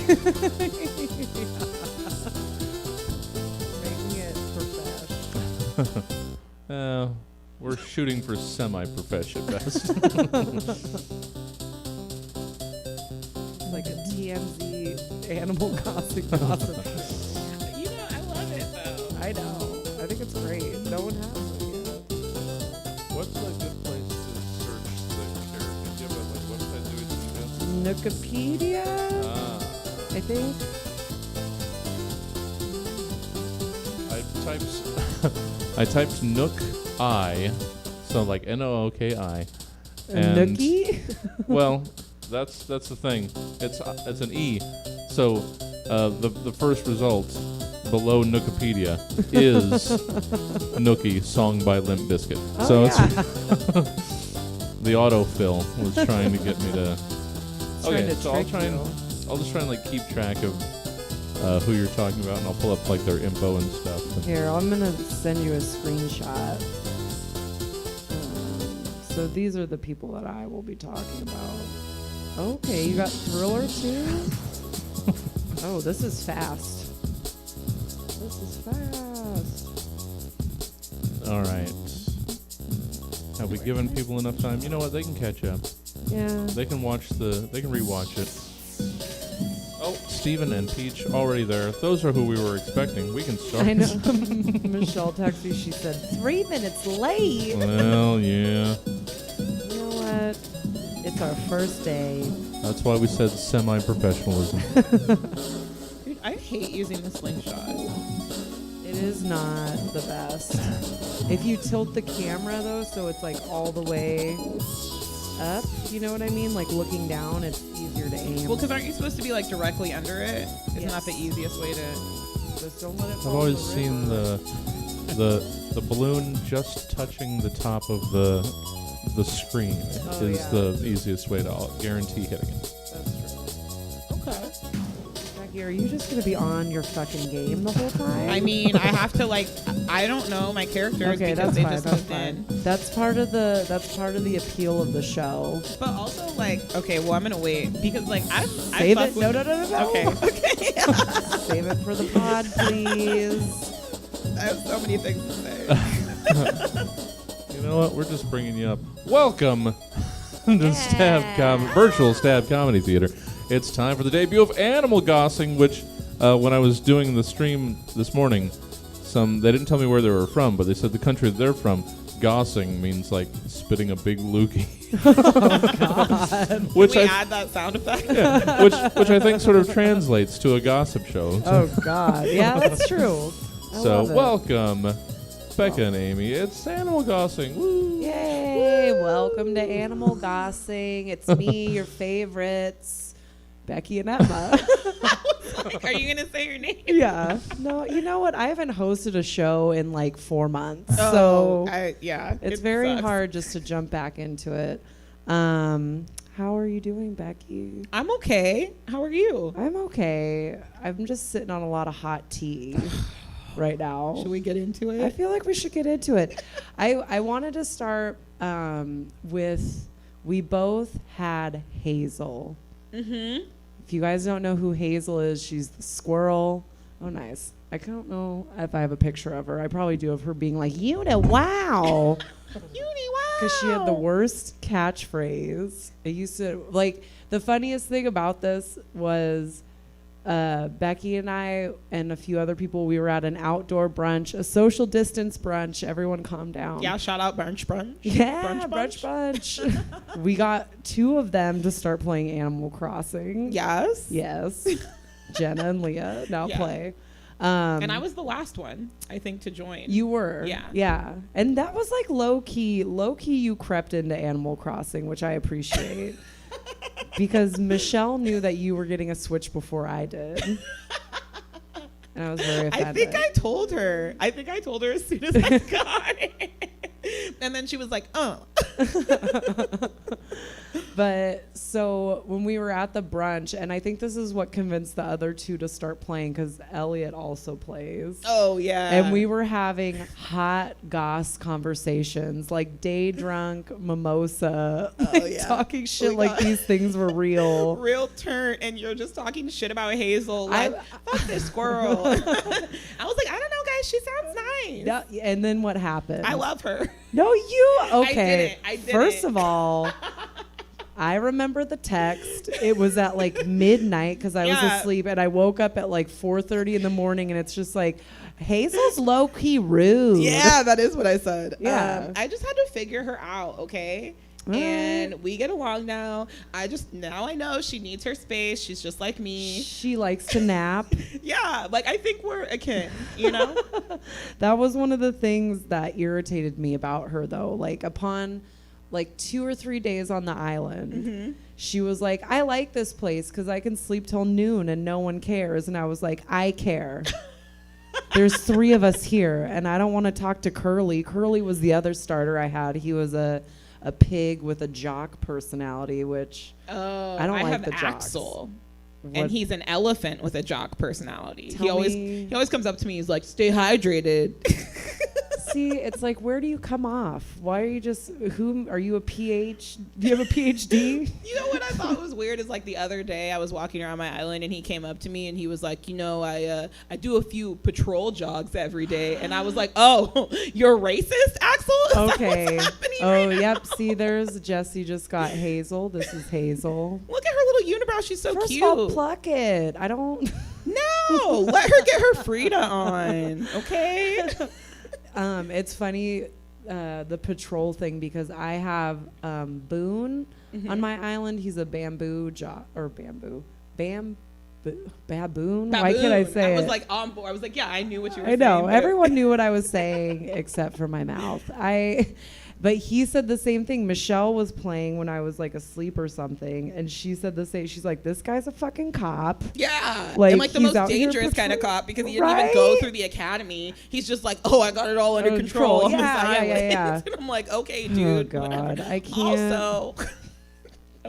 Making it professional. We're shooting for semi-profession best. Like a TMZ animal gossip gossip. You know, I love it though. I know. I think it's great. No one has it yet. What's a good place to search the character? Do you have a website doing this? Wikipedia, I think. I typed Nook I, so like Nooki. Nookie? Well, that's the thing. It's an E. So the first result below Nookipedia is Nookie, song by Limp Bizkit. Oh, So yeah. it's the autofill was trying to get me to. Okay, so I'll just try and like keep track of who you're talking about, and I'll pull up like their info and stuff. Here, I'm gonna send you a screenshot. So these are the people that I will be talking about. Okay, you got Thriller too? Oh, this is fast. This is fast. All right. Have we given people enough time? You know what? They can catch up. Yeah. They can rewatch it. Oh, Steven and Peach already there. Those are who we were expecting. We can start. I know. Michelle texted me. She said 3 minutes late. Well, yeah. You know what? It's our first day. That's why we said semi-professionalism. Dude, I hate using the slingshot. It is not the best. If you tilt the camera though, so it's like all the way up, you know what I mean? Like looking down, it's easier to aim. Well, because aren't you supposed to be like directly under it? Isn't Yes. that the easiest way to? Just don't let it I've fall always in the seen river. the balloon just touching the top of the screen Oh, is yeah. the easiest way to guarantee hitting it. That's true. Okay. Jackie, are you just gonna be on your fucking game the whole time? I mean, I have to like. I don't know my characters okay, because that's they fine. just That's moved fine. in. That's part of the appeal of the show. But also like, okay, well I'm gonna wait because like Save it. No. Okay. Okay. Save it for the pod, please. I have so many things to say. You know what? We're just bringing you up. Welcome to Virtual Stab Comedy Theater. It's time for the debut of Animal Gossing, which when I was doing the stream this morning, they didn't tell me where they were from, but they said the country they're from, Gossing means like spitting a big loogie. God. Which Can we I add that sound effect? yeah, which I think sort of translates to a gossip show. Oh God. Yeah, that's true. I So love it. welcome, Becca and Amy. It's Animal Gossing. Woo! Yay! Welcome to Animal Gossing. It's me, your favorites, Becky and Emma. Are you gonna say your name? Yeah. No, you know what? I haven't hosted a show in like 4 months, Oh, so yeah, it's it very sucks. hard just to jump back into it. How are you doing, Becky? I'm okay. How are you? I'm okay. I'm just sitting on a lot of hot tea right now. Should we get into it? I feel like we should get into it. I wanted to start with, we both had Hazel. Mm-hmm. If you guys don't know who Hazel is, she's the squirrel. Oh, nice. I don't know if I have a picture of her. I probably do, of her being like, Una, wow. Because she had the worst catchphrase. It used to, like, the funniest thing about this was Becky and I and a few other people, we were at an outdoor brunch, a social distance brunch. Everyone calm down. Yeah, shout out brunch. Yeah, Brunch brunch. We got 2 of them to start playing Animal Crossing. Yes. Yes. Jenna and Leah now Yeah. play. And I was the last one, I think, to join. You were. Yeah. Yeah. And that was like low key you crept into Animal Crossing, which I appreciate. Because Michelle knew that you were getting a Switch before I did. And I was very offended. I think I told her as soon as I got it. And then she was like, But so when we were at the brunch, and I think this is what convinced the other two to start playing, because Elliot also plays. Oh, yeah. And we were having hot goss conversations, like day drunk mimosa, talking shit like these things were real. Real turn, and you're just talking shit about Hazel. Like, fuck this squirrel. I was like, I don't know, guys. She sounds nice. No, and then what happened? I love her. No, you. Okay. I didn't. First of all, I remember the text. It was at like midnight because I was asleep, and I woke up at like 4:30 in the morning, and it's just like, Hazel's low key rude. Yeah, that is what I said. Yeah. I just had to figure her out, okay? And we get along now. Now I know she needs her space. She's just like me. She likes to nap. Yeah, like I think we're akin, you know? That was one of the things that irritated me about her, though. Like upon like 2 or 3 days on the island, she was like, I like this place because I can sleep till noon and no one cares. And I was like, I care. There's 3 of us here, and I don't want to talk to Curly. Curly was the other starter I had. He was a pig with a jock personality, which I don't like have the jocks. Axel. What? And he's an elephant with a jock personality. Tell He always comes up to me. He's like, "Stay hydrated." See, it's like, where do you come off? Why are you just? Who are you? Do you have a PhD? You know what I thought was weird is like the other day I was walking around my island and he came up to me and he was like, I do a few patrol jogs every day, and I was like, oh, you're racist, Axel? Is Okay. that what's happening Oh, right now? yep. See, there's Jessie just got Hazel. This is Hazel. Look at her little unibrow. She's so First cute. of all, pluck it. I don't. No, let her get her Frida on, okay? It's funny, the patrol thing, because I have Boone on my island. He's a baboon. Why can't I say it? I was like on board. I was like, yeah, I knew what you were I saying. know. but- Everyone knew what I was saying except for my mouth. But he said the same thing. Michelle was playing when I was like asleep or something, and she said the same. She's like, "This guy's a fucking cop." Yeah, Like, and like the he's most out here dangerous kind of patrol- cop because he didn't even go Right? through the academy. He's just like, oh, I got it all under Under control. control. on this Yeah, yeah, island. yeah. And I'm like, okay, Oh dude. God, whatever. I can't. Also,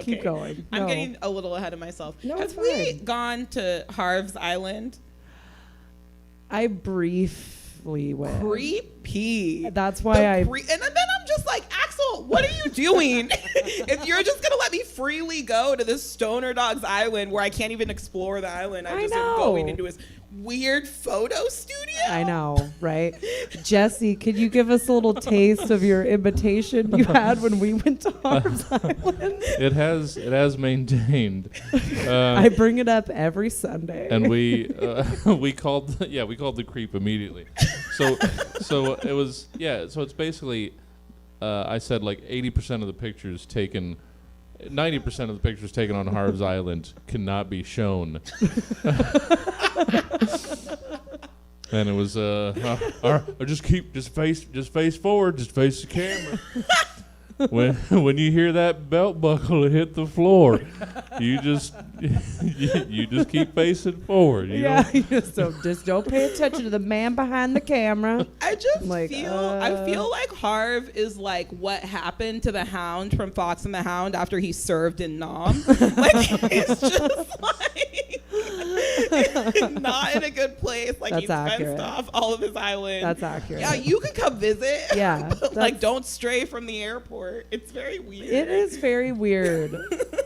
Keep going. I'm No. getting a little ahead of myself. No, Have it's we fine. gone to Harv's Island? I briefly went. Creepy. That's why And then I'm just like, Axel, what are you doing? If you're just gonna let me freely go to this Stoner Dogs Island where I can't even explore the island, I just am going know. into his weird photo studio. I know, right? Jessie, could you give us a little taste of your invitation you had when we went to Harv's Island? It has maintained. I bring it up every Sunday. And we called the creep immediately. So it was so it's basically I said like 80% of the pictures taken 90% of the pictures taken on Harv's Island cannot be shown. And it was just face forward, just face the camera. When you hear that belt buckle hit the floor, you just keep facing forward. You just don't pay attention to the man behind the camera. I just Like, I feel like Harv is like what happened to the Hound from Fox and the Hound after he served in Nam. Like it's just like not in a good place. Like That's he's accurate. fenced off all of his island. That's accurate. Yeah, you can come visit. Yeah, but like that's- don't stray from the airport. It's very weird. It is very weird.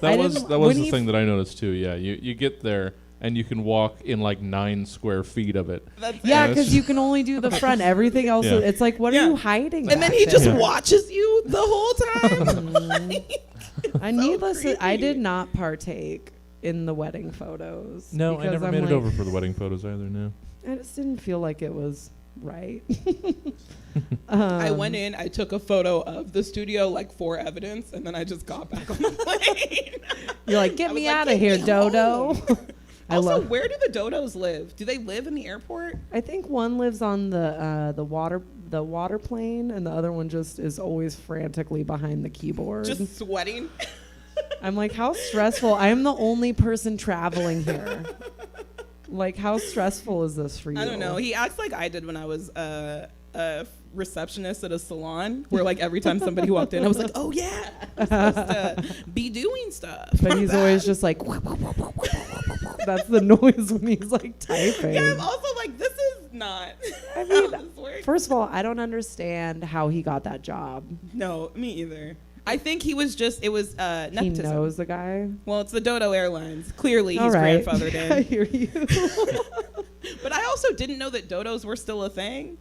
That was the thing that I noticed too. Yeah, you get there and you can walk in like 9 square feet of it. That's Yeah, it. because you can only do the front. Everything else, Yeah. it's like, what Yeah. are you hiding? And then back he just there? watches you the whole time. I did not partake in the wedding photos. No, I because never I'm made it like, over for the wedding photos either. No. I just didn't feel like it was right. I went in, I took a photo of the studio like for evidence, and then I just got back on the plane. You're like, I get was me like, out of "Get here, me Dodo. home." I Also, love. where do the dodos live? Do they live in the airport? I think one lives on the water plane, and the other one just is always frantically behind the keyboard. Just sweating? I'm like, how stressful. I am the only person traveling here. Like, how stressful is this for you? I don't know. He acts like I did when I was receptionist at a salon where like every time somebody walked in, I was like, oh yeah, I'm supposed to be doing stuff. But he's always just like, that's the noise when he's like typing. Yeah, I'm also like, this is not I how mean, this works. first of all, I don't understand how he got that job. No, me either. I think he was just, it was nepotism. He knows the guy. Well, it's the Dodo Airlines. Clearly, All he's right. grandfathered I in. hear you. But I also didn't know that dodos were still a thing.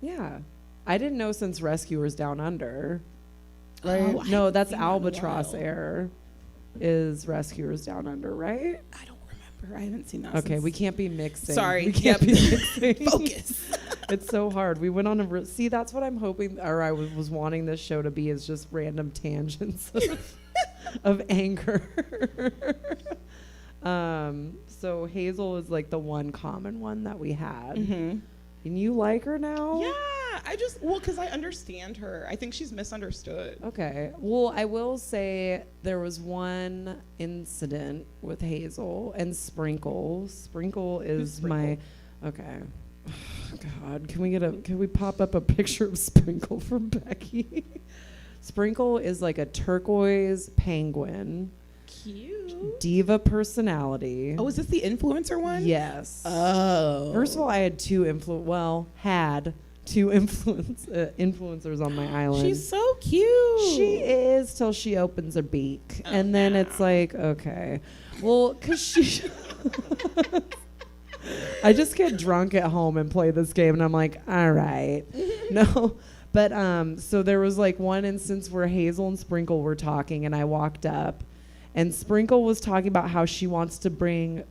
Yeah. I didn't know since Rescuers Down Under. Right? Oh, I No, haven't that's seen that in a Albatross while. Air is Rescuers Down Under, right? I don't remember. I haven't seen that Okay, since. we can't be mixing. Sorry. We can't Yep. be mixing. Focus. It's so hard. We went on a see. That's what I'm hoping, or I was wanting this show to be, is just random tangents of anger. So Hazel is like the one common one that we had, Mm-hmm. and you like her now? Yeah, because I understand her. I think she's misunderstood. Okay. Well, I will say there was one incident with Hazel and Sprinkle. Sprinkle is Sprinkle? okay. God, can we pop up a picture of Sprinkle for Becky? Sprinkle is like a turquoise penguin, Cute. diva personality. Oh, is this the influencer one? Yes. Oh. First of all, I had had two influencers on my island. She's so cute. She is till she opens her beak. And then it's like, okay. Well, because she... I just get drunk at home and play this game, and I'm like, all right. No. But so there was like one instance where Hazel and Sprinkle were talking, and I walked up, and Sprinkle was talking about how she wants to bring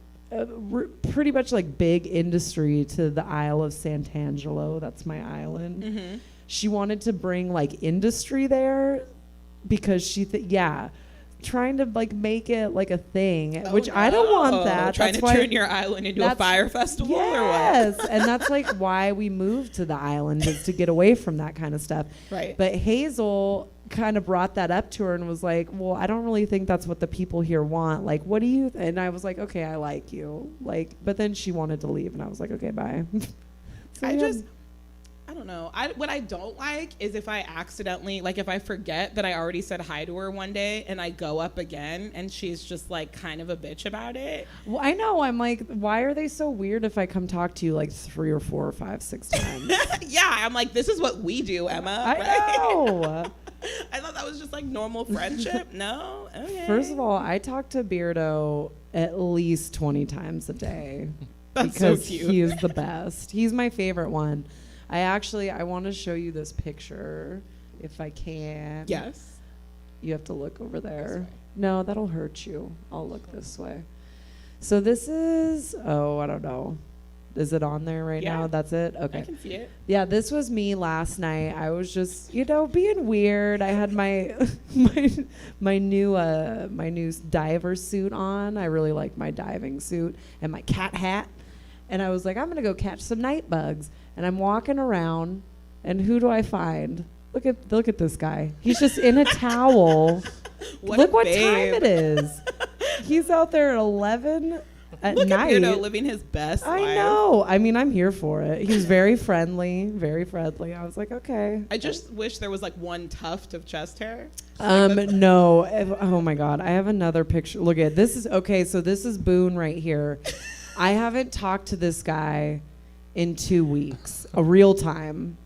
pretty much like big industry to the Isle of Sant'Angelo. That's my island. Mm-hmm. She wanted to bring like industry there because trying to like make it like a thing, which I don't want that. Trying That's to turn your island into a fire festival or what? Yes, and that's like why we moved to the island, is to get away from that kind of stuff. Right. But Hazel kind of brought that up to her and was like, well, I don't really think that's what the people here want. Like, what do you and I was like, okay, I like you. Like, but then she wanted to leave, and I was like, okay, bye. So, I don't know. What I don't like is if I accidentally, like if I forget that I already said hi to her one day and I go up again and she's just like kind of a bitch about it. Well, I know. I'm like, why are they so weird if I come talk to you like 3 or 4 or 5, 6 times? Yeah, I'm like, this is what we do, Emma. I right? know. I thought that was just like normal friendship. No? Okay. First of all, I talk to Beardo at least 20 times a day. That's so because cute. he is the best. He's my favorite one. I want to show you this picture if I can. Yes. You have to look over there. This way. No, that'll hurt you. I'll look this way. So this is, I don't know. Is it on there right now? That's it? Okay. I can see it. Yeah, this was me last night. I was just, being weird. I had my my new diver suit on. I really like my diving suit and my cat hat. And I was like, I'm gonna go catch some night bugs. And I'm walking around, and who do I find? Look at this guy. He's just in a towel. Look what time it is. He's out there at 11 at Look night. at Beardo living his best life. I know. I mean, I'm here for it. He was very friendly, very friendly. I was like, okay. I just wish there was like one tuft of chest hair. No. Oh my God. I have another picture. Look at this. So this is Boone right here. I haven't talked to this guy in 2 weeks, a real time,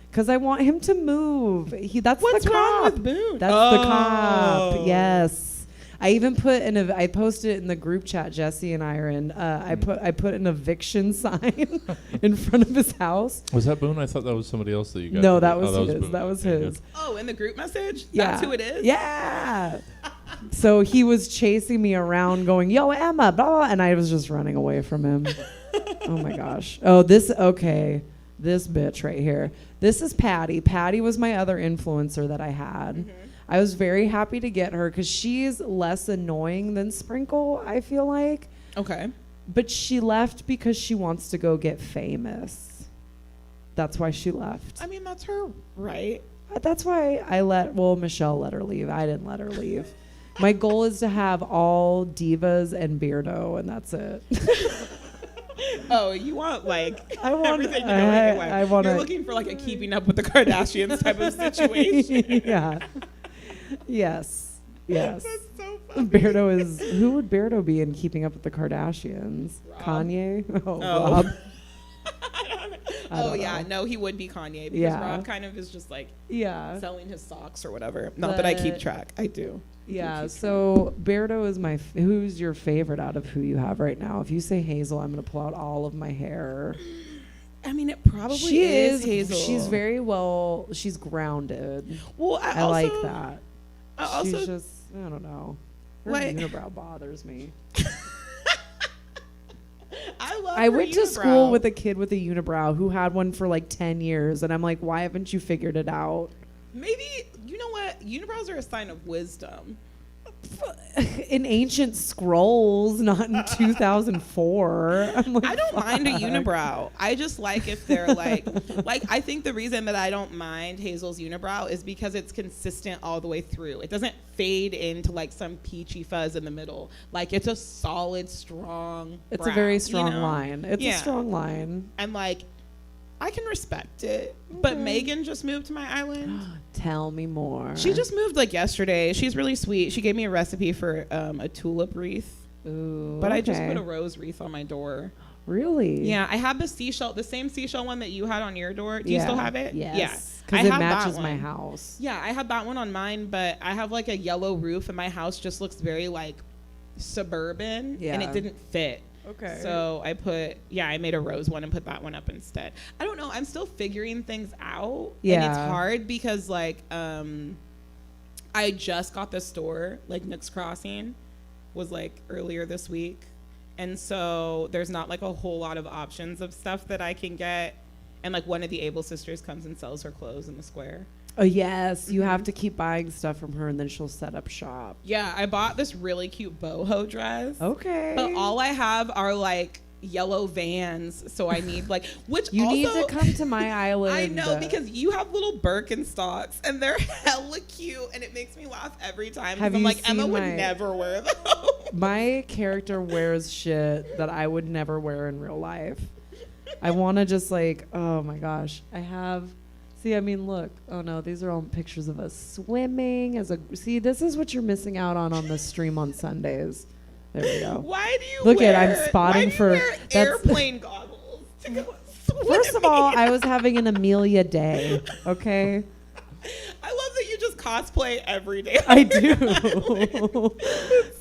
because I want him to move. That's What's the cop. wrong with Boone? That's the cop. Yes. I even put I posted it in the group chat Jesse and I are in. I put an eviction sign in front of his house. Was that Boone? I thought that was somebody else that you got. No, that was his. Boone. That was Okay, his. good. Oh, in the group message? Yeah. That's who it is? Yeah. So he was chasing me around going, yo, Emma, blah, blah, and I was just running away from him. Oh my gosh. Oh, this bitch right here. This is Patty. Patty was my other influencer that I had. Mm-hmm. I was very happy to get her because she's less annoying than Sprinkle, I feel like. Okay. But she left because she wants to go get famous. That's why she left. I mean, that's her right. That's why Michelle let her leave. I didn't let her leave. My goal is to have all divas and Beardo, and that's it. Oh, you want like I want everything to go anyway. I want You're looking for like a Keeping Up with the Kardashians type of situation. Yeah. Yes. Yes. That's so funny. Beardo is. Who would Beardo be in Keeping Up with the Kardashians? Rob. Kanye? Oh, Oh. Rob. I Oh don't yeah, know. no, he would be Kanye because Yeah. Rob kind of is just like Yeah. selling his socks or whatever. Not that I keep But- track. I do. Yeah. So Beardo is my. Who's your favorite out of who you have right now? If you say Hazel, I'm gonna pull out all of my hair. I mean, it probably She is is Hazel. She's very well. She's grounded. well. I also, like that. I also She's just. I don't know. Her Like- unibrow bothers me. I love. I her went to unibrow. school with a kid with a unibrow who had one for like 10 years, and I'm like, why haven't you figured it out? Maybe you know what? Unibrows are a sign of wisdom. In ancient scrolls, not in 2004. I'm like, I don't mind a fuck. unibrow. I just like if they're like I think the reason that I don't mind Hazel's unibrow is because it's consistent all the way through. It doesn't fade into like some peachy fuzz in the middle. Like it's a solid, strong. It's brow, a very you strong know? line. It's Yeah. a strong line. And like I can respect it. But Okay. Megan just moved to my island. Tell me more. She just moved like yesterday. She's really sweet. She gave me a recipe for a tulip wreath. Ooh, But I just okay. put a rose wreath on my door. Really? Yeah, I have the same seashell one that you had on your door. Do you still have it? Yes. Yeah. Because I it have that matches my one. house. Yeah, I have that one on mine, but I have like a yellow roof and my house just looks very like suburban and Yeah. it didn't fit. Okay. So I made a rose one and put that one up instead. I don't know. I'm still figuring things out. And it's Yeah. hard because like I just got the store, like Nook's Crossing was like earlier this week. And so there's not like a whole lot of options of stuff that I can get. And like one of the Able sisters comes and sells her clothes in the square. Oh, yes. You have Mhm. to keep buying stuff from her, and then she'll set up shop. Yeah, I bought this really cute boho dress. Okay. But all I have are like yellow Vans, so I need like which you also, need to come to my island. I know because you have little Birkenstocks and they're hella cute and it makes me laugh every time. 'Cause Have I'm you like Emma seen would my- never wear those. my character wears shit that I would never wear in real life. I want to just like, oh my gosh, I have. See, I mean, look. Oh no, these are all pictures of us swimming. See, this is what you're missing out on the stream on Sundays. There we go. Why do you Look wear, at, I'm spotting why do you for- wear that's- airplane goggles to go swimming? First of all, I was having an Amelia day. Okay, I love that you just cosplay every day. I do.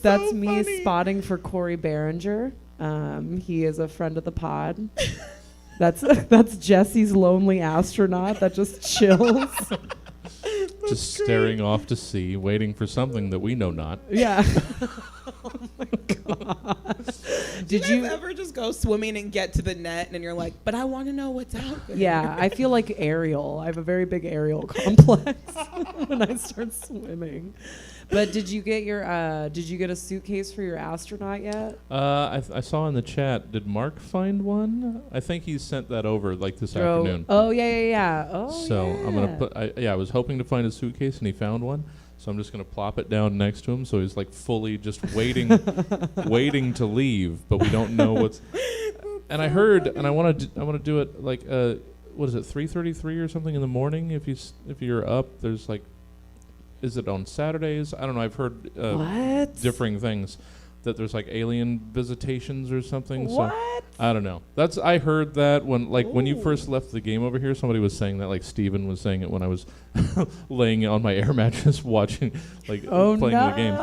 That's so me funny. spotting for Corey Behringer. He is a friend of the pod. That's Jesse's lonely astronaut that just chills. Just staring off to sea, waiting for something that we know not. Yeah. Oh my god. Do Did you you? guys ever just go swimming and get to the net and you're like, but I want to know what's out there? Yeah, I feel like Ariel. I have a very big Ariel complex when I start swimming. But did you get a suitcase for your astronaut yet? I saw in the chat, did Mark find one? I think he sent that over like this afternoon. Oh yeah. Oh So yeah. I'm going to put, I was hoping to find a suitcase and he found one. So I'm just going to plop it down next to him. So he's like fully just waiting to leave, but we don't know what's. And I heard, and I want to do it like, what is it, 3:33 or something in the morning? If you're up, there's like, is it on Saturdays? I don't know. I've heard What? differing things. That there's like alien visitations or something. What? So I don't know. I heard that when you Ooh. first left the game over here, somebody was saying that, like Steven was saying it when I was laying on my air mattress watching, like Oh playing no. the game.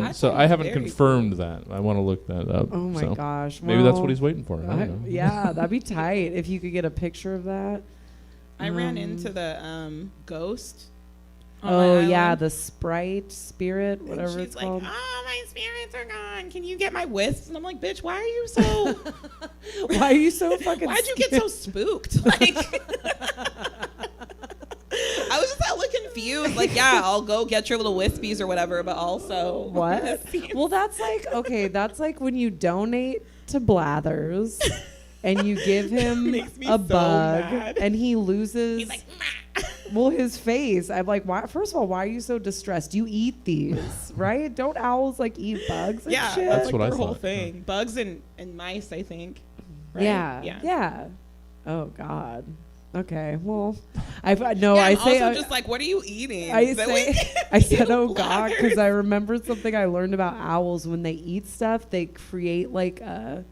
That So I sounds haven't very confirmed that. I want to look that up. Oh my so gosh. maybe that's Well, what he's waiting for. I don't know. yeah, that'd be tight if you could get a picture of that. I ran Um, into the ghost. on my Oh yeah, island, the Sprite spirit, and whatever she's it's like, called. oh, my spirits are gone. Can you get my wisps? And I'm like, bitch, why are you so? Why are you so fucking? Why'd you get so spooked? Like, I was just hella confused. Like, yeah, I'll go get your little wispies or whatever, but also What? this seems- Well, that's like okay. That's like when you donate to Blathers, and you give him Makes me a so bug, mad. and he loses. He's like, "Mah." Well, his face. I'm like, why? First of all, why are you so distressed? You eat these, right? Don't owls like eat bugs? And Yeah, shit? that's That's like what I their whole thought. thing. Bugs and mice, I think. right? Yeah. Oh God. Okay. Well, no. Yeah, I I'm say also just like, what are you eating? I That say we- I said, you oh God, because blathers. I remembered something I learned about owls. When they eat stuff, they create like a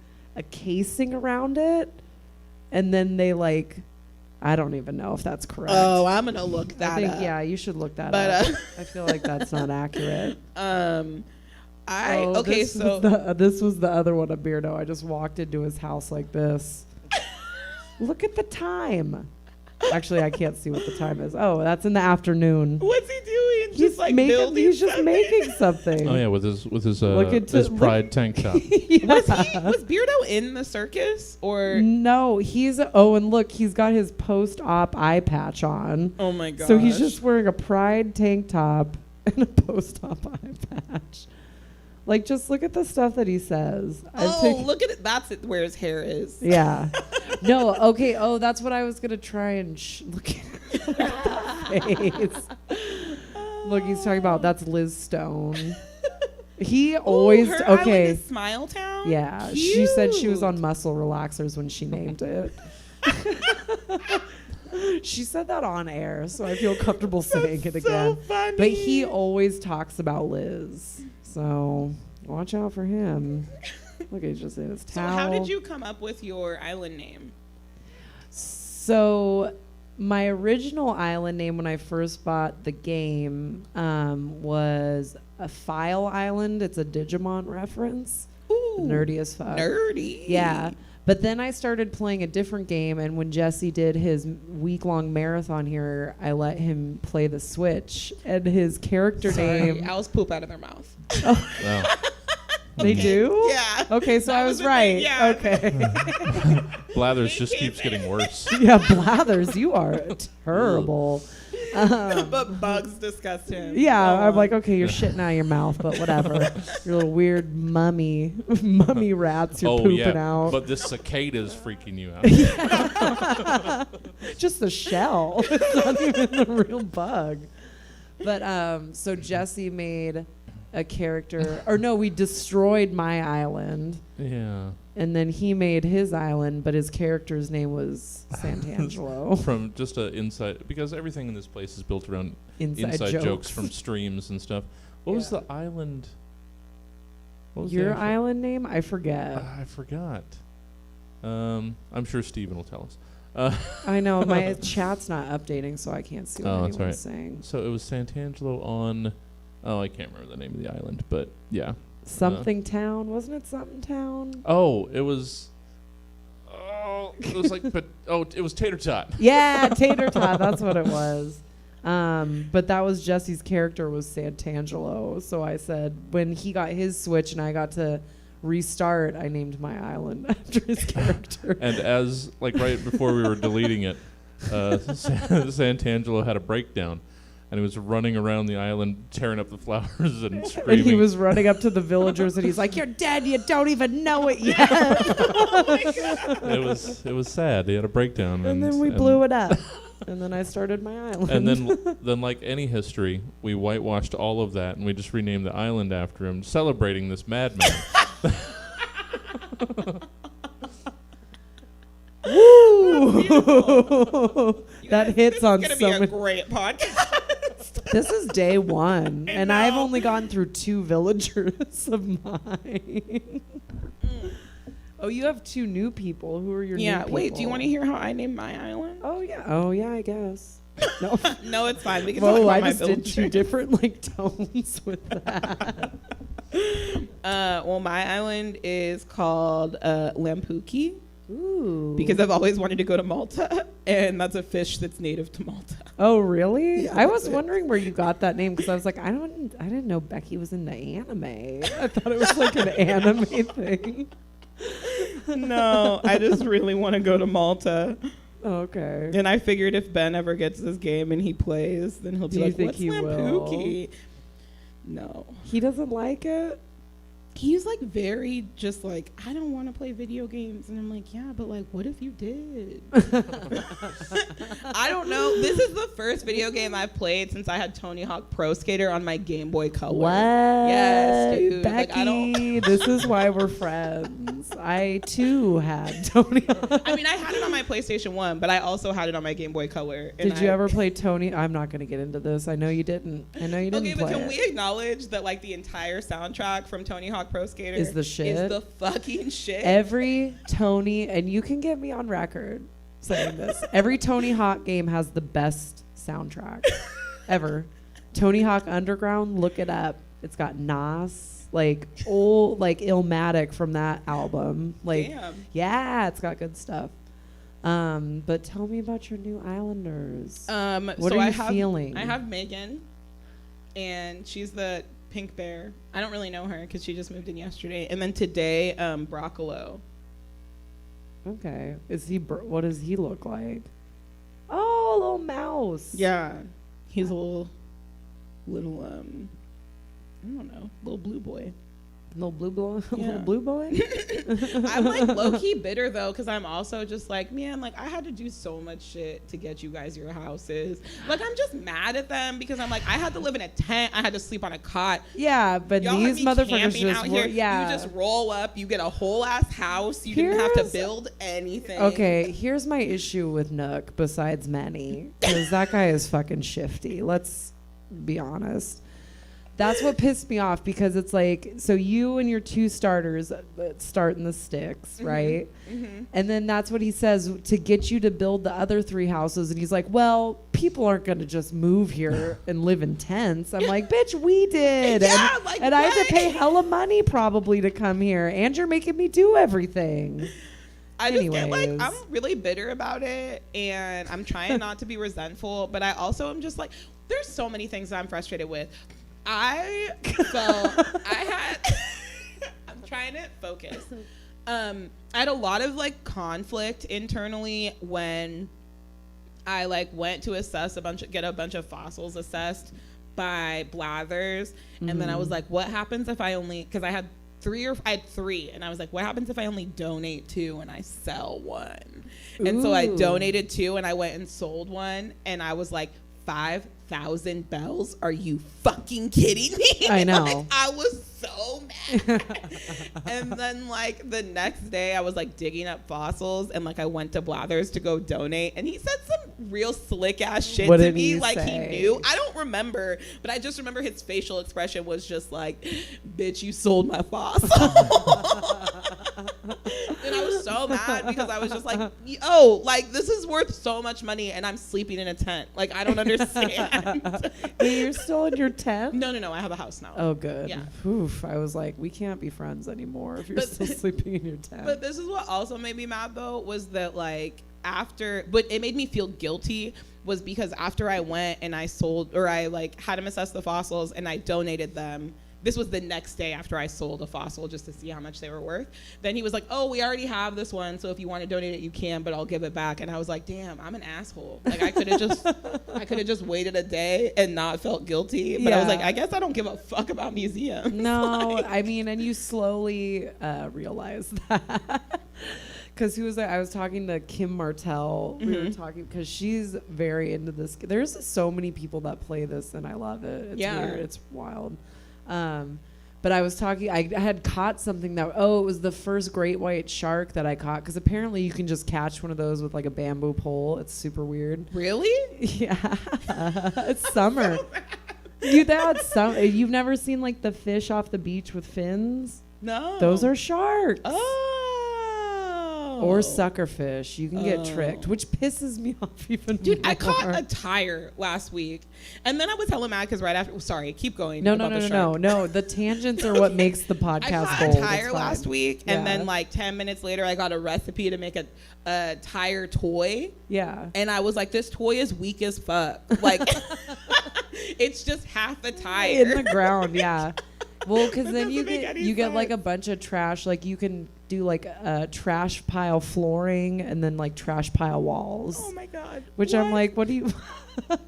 casing around it, and then they like, I don't even know if that's correct. Oh, I'm gonna look I that think up. yeah, you should look that But, up. I feel like that's not accurate. This was the other one, a Beardo. I just walked into his house like this. Look at the time. Actually, I can't see what the time is. Oh, that's in the afternoon. What's he doing? He's Just like building He's just something? making something. Oh yeah, with his Look pride tank top. Yeah. Was Beardo in the circus or? No, and look, he's got his post-op eye patch on. Oh my god! So he's just wearing a pride tank top and a post-op eye patch. Like, just look at the stuff that he says. Look at it. That's it, where his hair is. Yeah. No, okay. Oh, that's what I was going to try and look at the face. Look, he's talking about that's Liz Stone. He always, her island okay. is Smile Town? Yeah. She said she was Cute. on muscle relaxers when she named it. She said that on air, so I feel comfortable saying it again. So funny. But he always talks about Liz. So watch out for him. Look, he's just in his So towel. how did you come up with your island name? So my original island name when I first bought the game was a File Island. It's a Digimon reference. Ooh, Nerdy as fuck. nerdy. Yeah. But then I started playing a different game, and when Jesse did his week-long marathon here, I let him play the Switch, and his character name... Owls poop out of their mouth. Wow. They do? Yeah. Okay, so That I was was the right. thing, yeah. Okay. Blathers just keeps getting worse. Yeah, Blathers, you are terrible. But bugs disgust him. Yeah, Go I'm on. like, okay, you're shitting out of your mouth, but whatever. Your little weird mummy rats you're pooping out. But this cicada's freaking you out. Just the shell. It's not even the real bug. But so Jesse made a character, or no, we destroyed my island, Yeah. and then he made his island, but his character's name was Santangelo. From just a inside, because everything in this place is built around Inside jokes from streams and stuff. What was Yeah. the island? What was the Your actual- island name? I forget. I forgot. I'm sure Steven will tell us. I know my chat's not updating, so I can't see what Oh, that's anyone's all right. saying. So it was Santangelo on. Oh, I can't remember the name of the island, but yeah. Something Town, wasn't it? Something Town. Oh, it was. Oh, it was like, but it was Tater Tot. Yeah, Tater Tot. That's what it was. But that was Jesse's character was Santangelo. So I said when he got his Switch and I got to restart, I named my island after his character. And as like right before we were deleting it, Santangelo had a breakdown, and he was running around the island tearing up the flowers and screaming. And he was running up to the villagers and he's like, "You're dead. You don't even know it yet." It was sad. He had a breakdown, And then we blew it up. And then I started my island. And then like any history, we whitewashed all of that, and we just renamed the island after him, celebrating this madman. Woo! That hits on This is so gonna be a many. great podcast. This is day one, and I've know. only gone through 2 villagers of mine. Oh, you have 2 new people. Who are your new Yeah. people? Wait. Do you want to hear how I named my island? Oh yeah, I guess. No. No, it's fine. We can talk Whoa, about I my just did 2 villagers. different like tones with that. Well, my island is called Lampuki Ooh. because I've always wanted to go to Malta, and that's a fish that's native to Malta. Oh, really? Yeah, I was that's it. wondering where you got that name because I was like, I didn't know Becky was into anime. I thought it was like an anime thing. No, I just really want to go to Malta. Okay. And I figured if Ben ever gets this game and he plays, then he'll be Do you like, think "What's he will?" Lampuki?" No, He doesn't like it? he's like very just like, I don't want to play video games. And I'm like, yeah, but like, what if you did? I don't know. This is the first video game I've played since I had Tony Hawk Pro Skater on my Game Boy Color. What? Yes, dude. Becky, Like, I don't. this is why we're friends. I too had Tony Hawk. I mean, I had it on my PlayStation 1, but I also had it on my Game Boy Color. And Did you ever play Tony? I'm not going to get into this. I know you didn't. I know you didn't Okay, play but can it. we acknowledge that like the entire soundtrack from Tony Hawk Pro Skater Is the shit. Is the fucking shit. Every Tony, and you can get me on record saying this, every Tony Hawk game has the best soundtrack ever. Tony Hawk Underground, look it up. It's got Nas, like old, like Illmatic from that album. Like, Damn. yeah, it's got good stuff. But tell me about your new Islanders. What so are you feeling? I have Megan, and she's the pink bear. I don't really know her because she just moved in yesterday. And then today, Broccolo. Okay. Is he? What does he look like? Oh, a little mouse. Yeah, he's a little, I don't know, little blue boy. Little blue boy. Yeah. Little blue boy. I'm like low key bitter though, because I'm also just like, man, like I had to do so much shit to get you guys your houses. Like I'm just mad at them because I'm like, I had to live in a tent, I had to sleep on a cot. Yeah, but Y'all these had me motherfuckers camping just out here. yeah. You just roll up, you get a whole ass house. You didn't have to build anything. Okay, here's my issue with Nook, besides many, because that guy is fucking shifty. Let's be honest. That's what pissed me off, because it's like, so you and your two starters start in the sticks, right? Mm-hmm. And then that's what he says to get you to build the other three houses. And he's like, well, people aren't going to just move here and live in tents. I'm like, bitch, we did. Yeah, and like, and I had to what? pay hella money probably to come here. And you're making me do everything. I just get like, Anyways. I'm really bitter about it, and I'm trying not to be resentful, but I also am just like, there's so many things that I'm frustrated with. I'm trying to focus. I had a lot of like conflict internally when I like went to assess get a bunch of fossils assessed by Blathers, and then I was like, what happens if I only, because I had three, and I was like, what happens if I only donate 2 and I sell 1? And so I Ooh. donated 2 and I went and sold 1, and I was like, 5,000 bells? Are you fucking kidding me? I know. Like, I was so mad. And then like the next day I was like digging up fossils, and like I went to Blathers to go donate, and he said some real slick ass shit What to did me, he like say? he knew. I don't remember, but I just remember his facial expression was just like, bitch, you sold my fossil. And I was so mad because I was just like, yo, like this is worth so much money and I'm sleeping in a tent. Like I don't understand. Hey, you're still in your tent? No, I have a house now. Oh, good. Yeah. Oof. I was like, we can't be friends anymore if you're But- still sleeping in your tent. But this is what also made me mad though, was that like but it made me feel guilty, was because after I went and I sold, or I like had him assess the fossils and I donated them. This was the next day after I sold a fossil just to see how much they were worth. Then he was like, oh, we already have this one, so if you want to donate it, you can, but I'll give it back. And I was like, damn, I'm an asshole. Like I could have just waited a day and not felt guilty. But I was Yeah. like, I guess I don't give a fuck about museums. No, Like- I mean, and you slowly realize that. Because I was talking to Kim Martell. We were talking, because she's very into this. There's so many people that play this, and I love it. It's Yeah. weird. It's wild. But I was talking, I had caught something that, it was the first great white shark that I caught. Because apparently you can just catch one of those with like a bamboo pole. It's super weird. Really? Yeah. It's summer. You've never seen like the fish off the beach with fins? No. Those are sharks. Oh. Or suckerfish. You can get tricked, which pisses me off even Dude, more. I caught a tire last week, and then I was hella mad because right after. Sorry, keep going. No. about the shark. The tangents are what makes the I podcast caught gold. a tire It's last fine. week, and Yeah. then like 10 minutes later, I got a recipe to make a tire toy, Yeah. and I was like, this toy is weak as fuck. Like, it's just half a tire In the ground, yeah. Well, because That then you doesn't make get any like a sense. bunch of trash. Like you can do like a trash pile flooring and then like trash pile walls. Oh my god. Which I'm like, what do you? I'm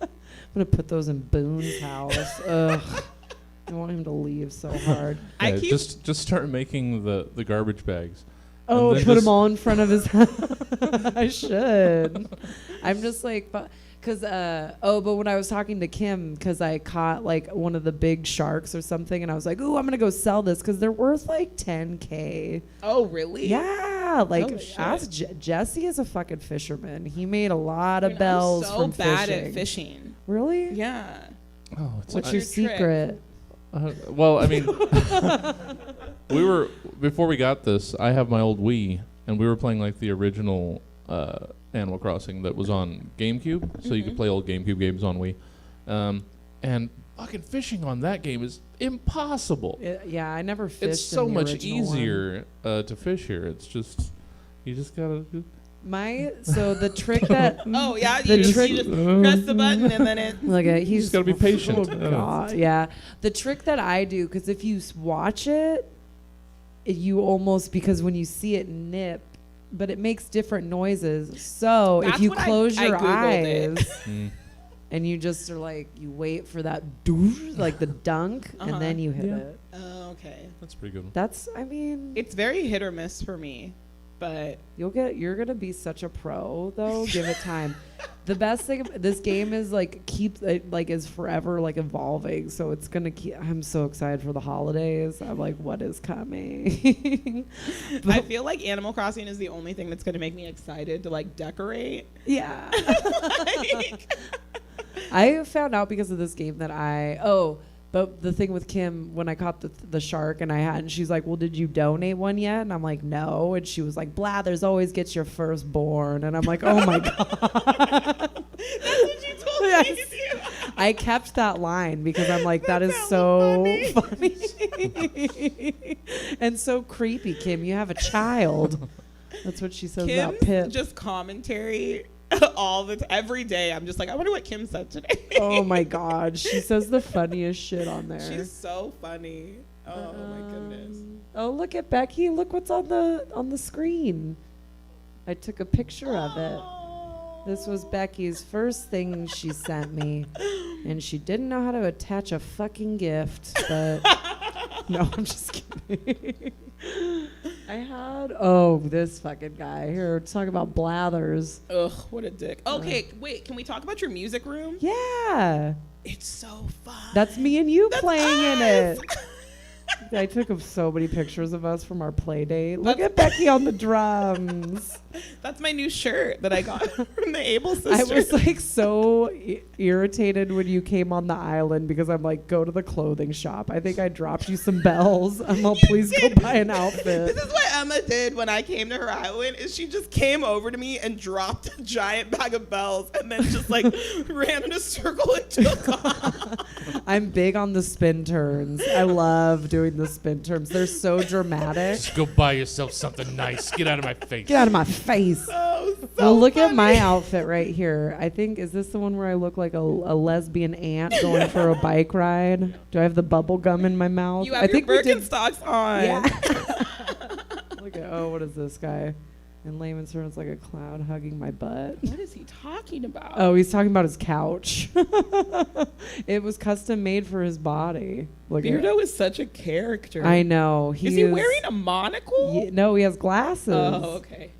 gonna put those in Boone's house. Ugh. I want him to leave so hard. I Yeah, keep just start making the garbage bags. Oh, then put just- them all in front of his head. I should. I'm just like, because, but when I was talking to Kim, because I caught like one of the big sharks or something, and I was like, ooh, I'm going to go sell this because they're worth like $10K. Oh, really? Yeah. Like, Holy shit. ask Jesse is a fucking fisherman. He made a lot of Dude, bells I'm so from bad fishing. at fishing. Really? Yeah. Oh, it's What's I- your your trick? secret? well, I mean, before we got this, I have my old Wii, and we were playing like the original Animal Crossing that was on GameCube, so you could play old GameCube games on Wii. And fucking fishing on that game is impossible. Yeah, I never fished. It's so in the much original one. easier to fish here. It's just, you just gotta. So the trick that Oh, yeah. The You just, trick- you just press the button and then it. look at he's just gotta be patient. Oh God, yeah. The trick that I do, because if you watch it, you almost, because when you see it nip, but it makes different noises. So That's if you what I close your Googled it. eyes Mm. and you just are like, you wait for that doosh, like the dunk, Uh-huh. and then you hit Yeah. it. Oh, okay. That's pretty good. That's, I mean, It's very hit or miss for me, but you're gonna be such a pro though. Give it time. The best thing this game is like is forever like evolving. So it's gonna keep. I'm so excited for the holidays. I'm like, what is coming? I feel like Animal Crossing is the only thing that's going to make me excited to like decorate. Yeah. Like, I found out because of this game that but the thing with Kim, when I caught the shark and she's like, well, did you donate one yet? And I'm like, no. And she was like, Blathers always gets your firstborn. And I'm like, oh my God. that's what you told me Yes. to do. I kept that line because I'm like, that is That's so hella funny. And so creepy, Kim. You have a child. That's what she says about Kim's Pip. just commentary every day. I'm just like, I wonder what Kim said today. Oh my God. She says the funniest shit on there. She's so funny. Oh my goodness. Oh, look at Becky. Look what's on the screen. I took a picture of it. This was Becky's first thing she sent me. And she didn't know how to attach a fucking gift, but no, I'm just kidding. This fucking guy. Here, talk about Blathers. Ugh, what a dick. Okay, wait, can we talk about your music room? Yeah. It's so fun. That's me and you That's playing in us. it. I took so many pictures of us from our play date. Look at Becky on the drums. That's my new shirt that I got from the Able I sisters. was like so irritated when you came on the island because I'm like, go to the clothing shop. I think I dropped you some bells. I'm like, please go buy an outfit. This is what Emma did when I came to her island. Is she just came over to me and dropped a giant bag of bells and then just like ran in a circle and took off. I'm big on the spin turns. I love doing the spin turns. They're so dramatic. Just go buy yourself something nice. Get out of my face. Get out of my face. Oh, so Well, look at my funny. outfit right here. I think, is this the one where I look like a lesbian aunt going for a bike ride? Do I have the bubble gum in my mouth? You have I your think we did. Birkenstocks on. Yeah. Look at, what is this guy? In layman's terms, like a cloud hugging my butt. What is he talking about? Oh, he's talking about his couch. It was custom made for his body. Look at Beardo is such a character. I know. Is he wearing a monocle? No, he has glasses. Oh, okay.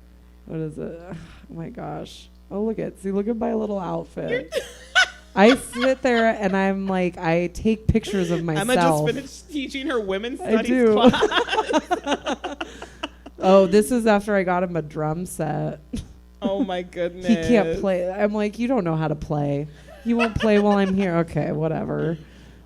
What is it? Oh my gosh. Oh, look at my little outfit. I sit there and I'm like, I take pictures of myself. Emma just finished teaching her women's I studies do. class. Oh, this is after I got him a drum set. Oh my goodness. He can't play. I'm like, you don't know how to play. You won't play while I'm here. Okay, whatever.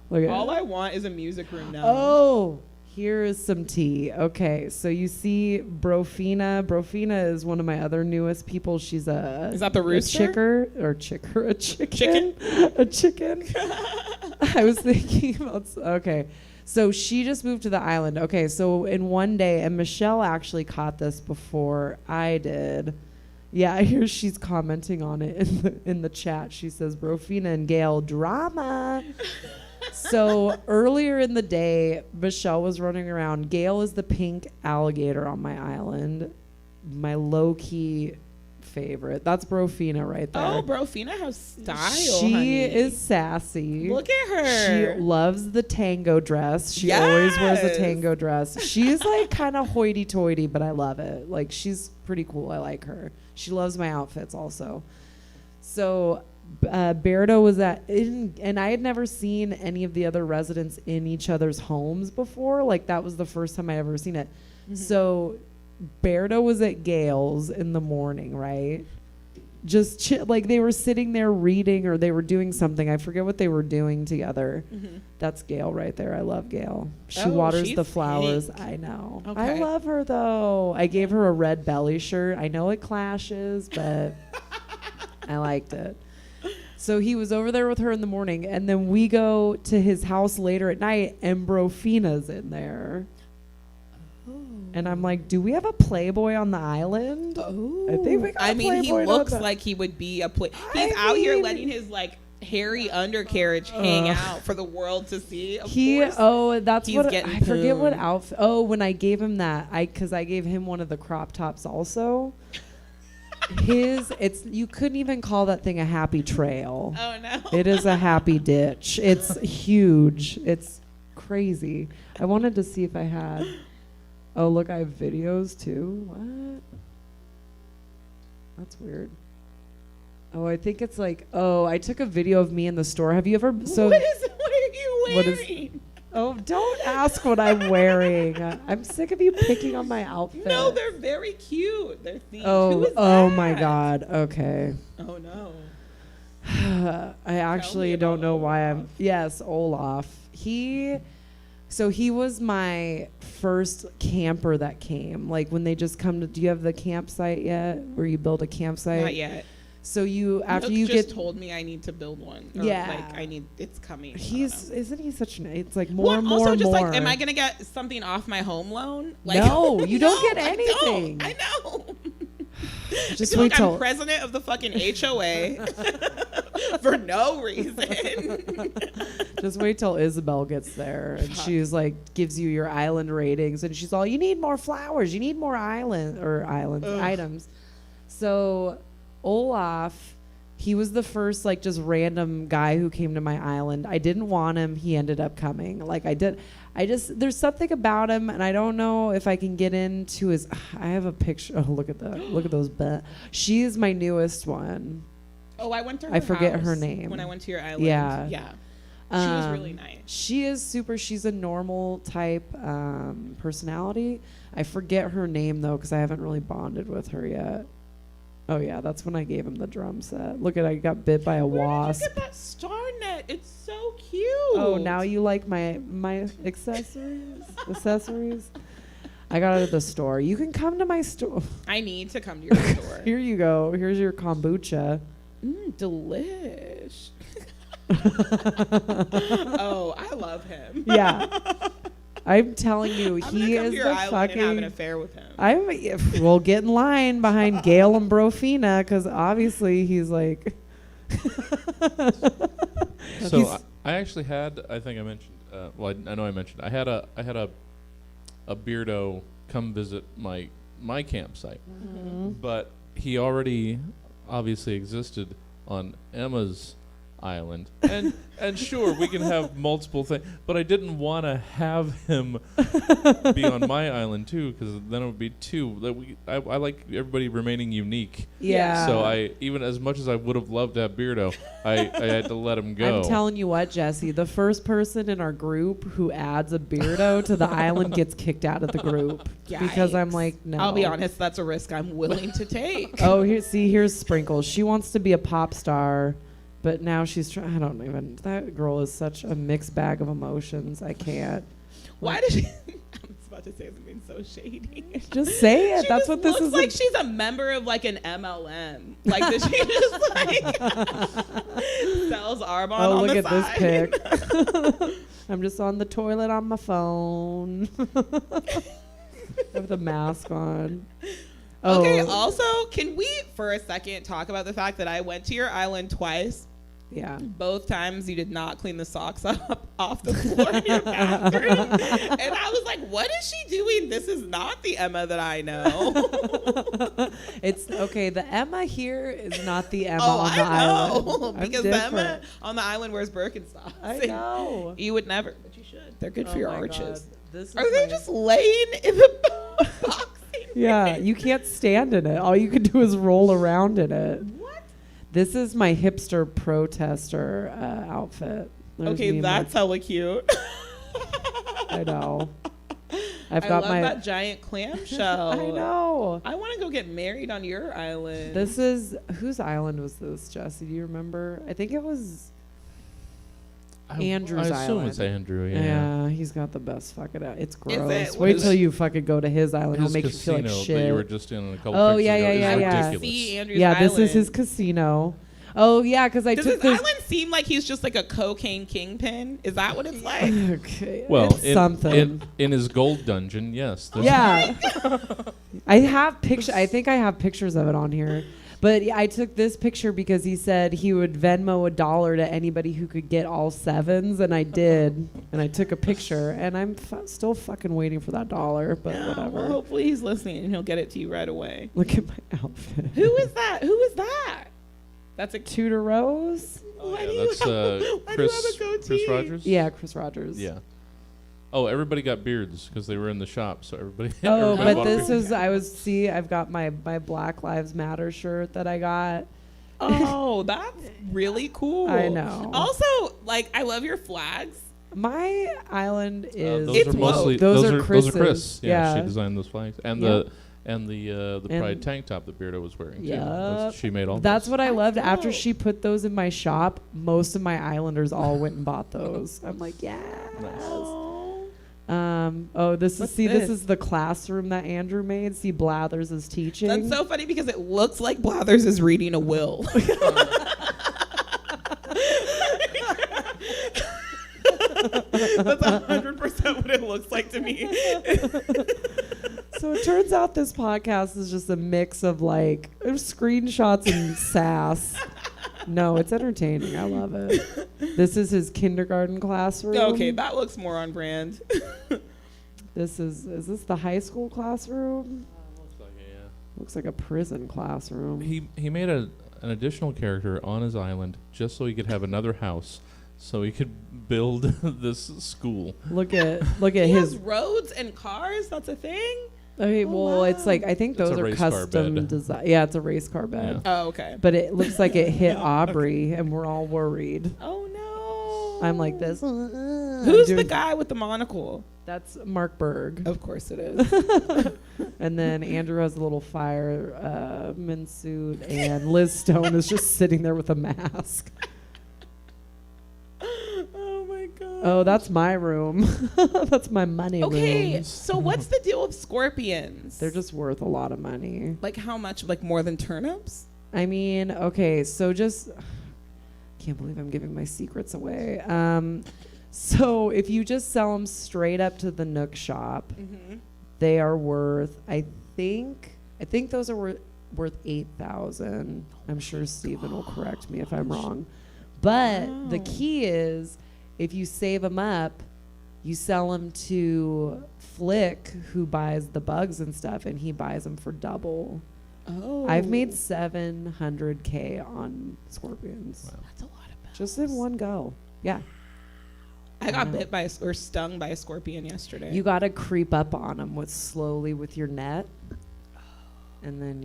Look at All I want is a music room now. Oh, here is some tea. Okay, so you see Brofina. Brofina is one of my other newest people. She's Is that the a rooster? a chicken. A chicken. I was thinking about, okay. So she just moved to the island. Okay, so in one day, and Michelle actually caught this before I did. Yeah, I hear she's commenting on it in the chat. She says, Brofina and Gail, drama. So earlier in the day, Michelle was running around. Gail is the pink alligator on my island. My low-key favorite. That's Brofina right there. Oh, Brofina has style. She honey. is sassy. Look at her. She loves the tango dress. She Yes. always wears a tango dress. She's like kind of hoity-toity, but I love it. Like, she's pretty cool. I like her. She loves my outfits also. So Berto was and I had never seen any of the other residents in each other's homes before. Like, that was the first time I ever seen it. Mm-hmm. So Berto was at Gail's in the morning, right? Just like they were sitting there reading or they were doing something. I forget what they were doing together. Mm-hmm. That's Gail right there. I love Gail. She Oh, waters she's the flowers. pink. I know. Okay. I love her though. I gave her a red belly shirt. I know it clashes, but I liked it. So he was over there with her in the morning, and then we go to his house later at night, and Brofina's in there. And I'm like, do we have a Playboy on the island? Oh. I think we got I a mean, he Playboy looks on the- like he would be a He's I out here mean- letting his like hairy undercarriage hang out for the world to see. Of course. That's he's what getting I forget what poon. outfit. Oh, when I gave him that, because I gave him one of the crop tops also. You couldn't even call that thing a happy trail. Oh no. It is a happy ditch. It's huge. It's crazy. I wanted to see if I had. Oh, look, I have videos too. What? That's weird. Oh, I think it's like, I took a video of me in the store. Have you ever? So What are you What is- wearing? Oh, don't ask what I'm wearing. I'm sick of you picking on my outfit. No, they're very cute. They're themed. Who Oh, is oh that? my God. Okay. Oh no. I actually about don't know why I'm. Olaf. Yes, Olaf. So he was my first camper that came. Like when they just come to. Do you have the campsite yet? Where you build a campsite? Not yet. So after Look you just get. told me I need to build one. Or Yeah. Like it's coming. Isn't he such an? It's like Well, more, also more, just more. like, am I gonna get something off my home loan? Like, No, you don't get I anything. don't. I know. Just I feel wait like till. I'm president of the fucking HOA for no reason. Just wait till Isabel gets there and Fuck. she's like gives you your island ratings and she's all, you need more flowers, you need more items. So Olaf, he was the first like just random guy who came to my island. I didn't want him. He ended up coming. Like there's something about him and I don't know if I can get into his. I have a picture. Oh, look at that. Look at those. She is my newest one. Oh, I went to her I forget house her name. when I went to your island. Yeah. Yeah. She was really nice. She is super. She's a normal type personality. I forget her name though because I haven't really bonded with her yet. Oh yeah, that's when I gave him the drum set. Look at, I got bit by a wasp. Where did you get that star net? It's so cute. Oh, now you like my accessories? Accessories? I got it at the store. You can come to my store. I need to come to your store. Here you go. Here's your kombucha. Delish. Oh, I love him. Yeah. I'm telling you, I'm he gonna come is to your the island and have an fucking. affair with him. We'll get in line behind Gail and Brofina because obviously he's like. So I actually had, I think I mentioned, I know I mentioned, I had a Beardo come visit my campsite, but he already obviously existed on Emma's island, and sure we can have multiple things, but I didn't want to have him be on my island too, because then it would be two. That I like everybody remaining unique. Yeah. So I, even as much as I would have loved to have Beardo, I had to let him go. I'm telling you what, Jesse, the first person in our group who adds a Beardo to the island gets kicked out of the group. Because I'm like, no. I'll be honest, that's a risk I'm willing to take. Oh, here's Sprinkles. She wants to be a pop star, but now she's trying. I don't even. That girl is such a mixed bag of emotions. I can't. Why did she? I was about to say something so shady. Just say it. She That's just what this looks is. like she's a member of like an MLM. Like does she just like sells Arbonne Oh, on look the at side? this pic. I'm just on the toilet on my phone. With the mask on. Okay, Oh, also, can we for a second talk about the fact that I went to your island twice? yeah. Both times you did not clean the socks up off the floor in your bathroom. And I was like, what is she doing? This is not the Emma that I know. It's okay. The Emma here is not the Emma Oh, on the I know. island. I'm Because the Emma different. on the island wears Birkenstocks. I know. You would never, but you should. They're good for your my arches. God. This Are is they my- just laying in the boxing? Yeah, you can't stand in it. All you can do is roll around in it. What? This is my hipster protester outfit. There's me Okay, in my- that's hella cute. I know. I've I got love my. that giant clamshell. I know. I want to go get married on your island. This is whose island was this, Jesse? Do you remember? I think it was. Andrew's I assume it's island. Andrew. Yeah, he's got the best fucking. It's gross. it? What Wait is till it? you fucking go to his island. He'll His make you feel casino like that you were shit. just in a couple Oh, pictures yeah, ago yeah, is yeah, yeah. ridiculous. See Andrew's Yeah, this is island. his casino. Oh yeah, because I Does took his this. island seem like he's just like a cocaine kingpin? Is that what it's like? Okay, Well, it's something. in his gold dungeon, yes. there's- Yeah. I have picture. I think I have pictures of it on here. But I took this picture because he said he would Venmo $1 to anybody who could get all sevens, and I did. And I took a picture, and I'm still fucking waiting for that $1, but whatever. Well, hopefully he's listening and he'll get it to you right away. Look at my outfit. Who is that? Who is that? That's a Tudor Rose? Oh, Why yeah, do you that's have a- why do you have a Chris goatee? Rogers? Yeah, Chris Rogers. Yeah. Oh, everybody got beards because they were in the shop, so everybody. Oh, everybody but bought a this beard. is, I've got my Black Lives Matter shirt that I got. Oh, that's really cool. I know. Also, like, I love your flags. My island is. Those It's are mostly woke. Those are those are Chris's. Chris. Yeah, Yeah. she designed those flags and Yep. the And- pride tank top that Beardo was wearing. too. Yep. She made all. That's those. what I That's loved. After dope. she put those in my shop, most of my islanders all went and bought those. I'm like, yes. Oh. This What's is this this? is the classroom that Andrew made. See, Blathers is teaching. That's so funny because it looks like Blathers is reading a will. That's 100% what it looks like to me. So it turns out this podcast is just a mix of like screenshots and sass. No, it's entertaining. I love it. This is his kindergarten classroom. Okay, that looks more on brand. This is this the high school classroom? Looks like it, yeah. Looks like a prison classroom. He made an additional character on his island just so he could have another house, so he could build this school. Look at He has his. roads and cars. That's a thing. Okay, Oh, well, it's wow. like I think It's those a are race car custom bed. design. Yeah, it's a race car bed. Oh, okay. But it looks like it hit Aubrey, and we're all worried. Oh no. I'm like this. Who's the guy with the monocle? That's Mark Berg. Of course it is. And then Andrew has a little fireman suit, and Liz Stone is just sitting there with a mask. Oh my god. Oh, that's my room. That's my money Okay, room. so what's the deal with scorpions? They're just worth a lot of money. like how much? Like more than turnips? I mean, okay, so just can't believe I'm giving my secrets away. So if you just sell them straight up to the Nook shop, Mm-hmm. they are worth. I think those are worth 8,000. I'm sure Steven will correct me if I'm wrong. But the Wow. key is, if you save them up, you sell them to Flick, who buys the bugs and stuff, and he buys them for double. Oh. I've made $700K on scorpions. Wow. That's a lot of bells. Just in one go. Yeah. I got know. bit by or stung by a scorpion yesterday. You got to creep up on them slowly with your net. And then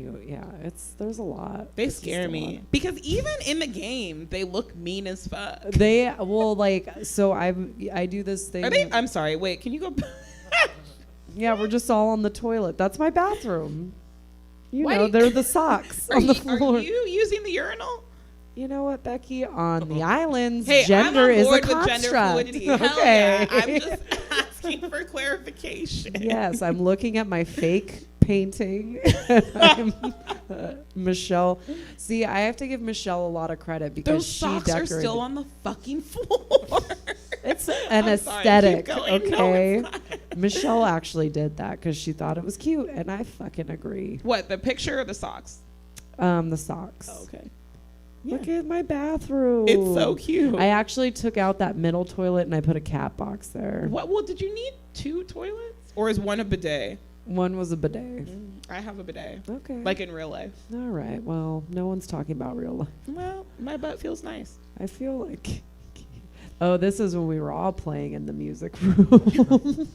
there's a lot. they It's just scare a me lot. because even in the game they look mean as fuck. So I do this thing. Are they? I'm sorry. Wait, can you go? Yeah, we're just all on the toilet. That's my bathroom. Why do you- They're the socks Are on the you, floor. are you using the urinal? You know what, Becky? On the islands, Hey, gender I'm on is a board with construct. gender fluidity. Hell Okay. yeah. I'm just asking for clarification. Yes, I'm looking at my fake painting. I'm, Michelle. See, I have to give Michelle a lot of credit because Those she socks decorated. are still on the fucking floor. It's an I'm sorry, aesthetic, keep going. No, okay? it's not. Michelle actually did that because she thought it was cute, and I fucking agree. What, the picture or the socks? The socks. Oh, okay. Look at my bathroom. It's so cute. I actually took out that middle toilet and I put a cat box there. What? Well, did you need 2 toilets? Or is one a bidet? One was a bidet. I have a bidet. Okay. Like in real life. All right. Well, no one's talking about real life. Well, my butt feels nice. I feel like. Oh, this is when we were all playing in the music room.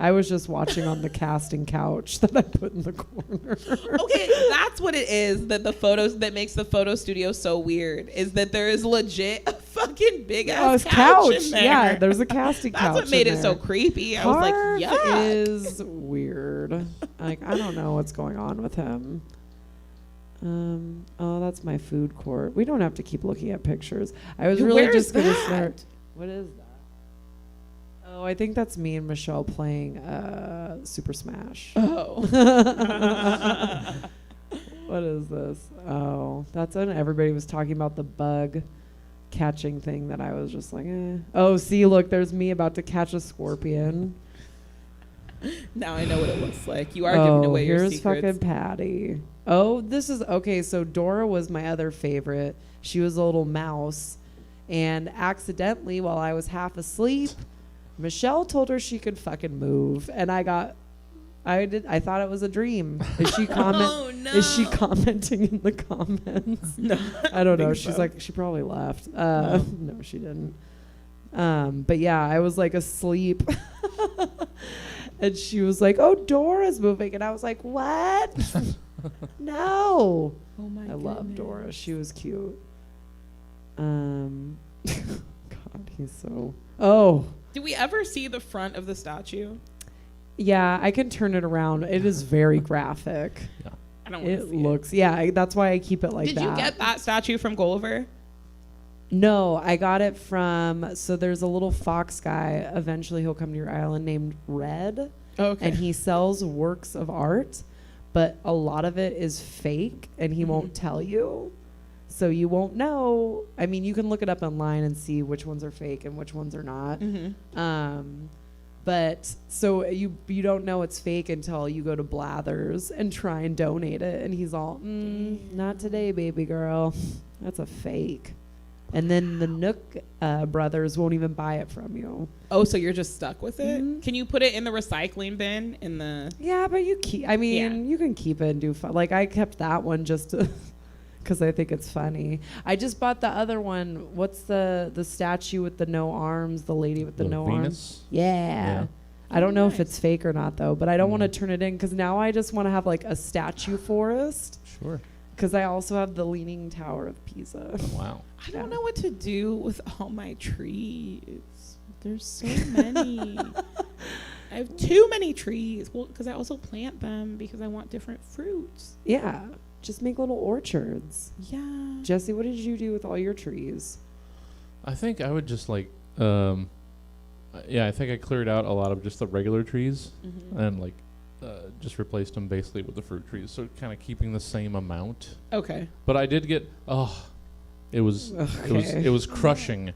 I was just watching on the casting couch that I put in the corner. Okay, that's what it is that makes the photo studio so weird is that there is legit a fucking big ass couch in there. Yeah, there's a casting couch. That's what made in it there. so creepy. I Harv was like, yuck. is weird. Like, I don't know what's going on with him. Oh, that's my food court. We don't have to keep looking at pictures. I was really Where's just going to that? start. What is that? Oh, I think that's me and Michelle playing Super Smash. Oh. What is this? Oh, that's when everybody was talking about the bug catching thing that I was just like, eh. Oh, see, look, there's me about to catch a scorpion. Now I know what it looks like. You are giving away your here's secrets. fucking Patty. Oh, this is okay. So Dora was my other favorite. She was a little mouse, and accidentally, while I was half asleep, Michelle told her she could fucking move, and I thought it was a dream. Is she Oh, no. Is she commenting in the comments? No, I don't know. think She's so. like, she probably left. No, she didn't. But yeah, I was like asleep. And she was like, "Oh, Dora's moving." And I was like, "What?" No. Oh my I love Dora. She was cute. God, he's so... Oh. Do we ever see the front of the statue? Yeah, I can turn it around. It is very graphic. Yeah. I don't want to It see looks... Yeah, that's why I keep it like Did that. you get that statue from Gulliver? No, I got it from... So there's a little fox guy. Eventually he'll come to your island named Red. Okay. And he sells works of art, but a lot of it is fake, and he won't tell you. So you won't know. I mean, you can look it up online and see which ones are fake and which ones are not. But so you don't know it's fake until you go to Blathers and try and donate it. And he's all, not today, baby girl. That's a fake. And then the Nook brothers won't even buy it from you. Oh, so you're just stuck with it? Mhm. Can you put it in the recycling bin in the... Yeah, but you keep, I mean, you can keep it and do fun. Like, I kept that one just to... Because I think it's funny. I just bought the other one. What's the statue with the no arms? The lady with the no arms? Venus? Yeah. I don't know if Nice. it's fake or not, though. But I don't want to turn it in because now I just want to have, like, a statue forest. Sure. Because I also have the Leaning Tower of Pisa. Wow. I don't know what to do with all my trees. There's so many. I have too many trees. Well, because I also plant them because I want different fruits. Yeah. Just make little orchards. Yeah. Jesse, what did you do with all your trees? I think I would just like, I think I cleared out a lot of just the regular trees and like just replaced them basically with the fruit trees. So kind of keeping the same amount. Okay. But I did get, it was crushing.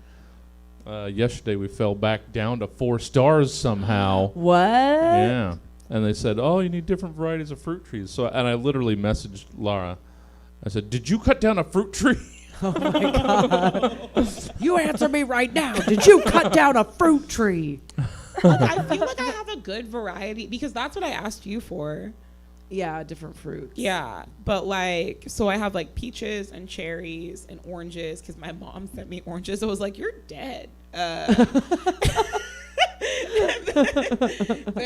Yesterday we fell back down to 4 stars somehow. What? Yeah. And they said, "Oh, you need different varieties of fruit trees." So, and I literally messaged Laura. I said, "Did you cut down a fruit tree?" Oh my God. You answer me right now. Did you cut down a fruit tree? I feel like I have a good variety because that's what I asked you for. Yeah, different fruits. Yeah, but like, so I have like peaches and cherries and oranges because my mom sent me oranges. I was like, "You're dead."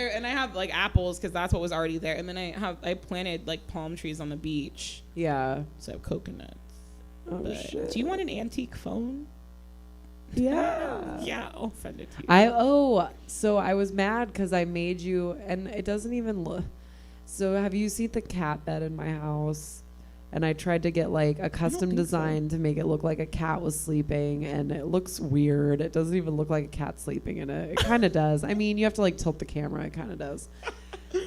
And I have like apples because that's what was already there. And then I planted like palm trees on the beach. Yeah. So I have coconuts. Oh, But shit. do you want an antique phone? Yeah. Yeah, I'll send it to you. So I was mad because I made you, and it doesn't even look. So have you seen the cat bed in my house? And I tried to get like a custom think design to make it look like a cat was sleeping, and it looks weird. It doesn't even look like a cat sleeping in it. It kind of does. I mean, you have to like tilt the camera. It kind of does.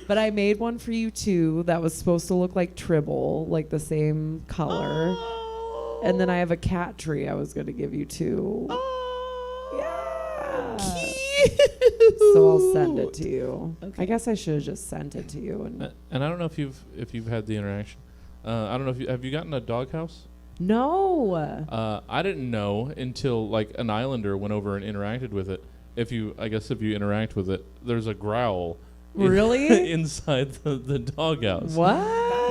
But I made one for you too that was supposed to look like Tribble, like the same color. Oh. And then I have a cat tree I was going to give you too. Oh, Yeah. cute. So I'll send it to you. Okay. I guess I should have just sent it to you. And I don't know if you've had the interaction. I don't know if have you gotten a doghouse? No. I didn't know until like an islander went over and interacted with it. If you interact with it, there's a growl Really? inside the doghouse. What?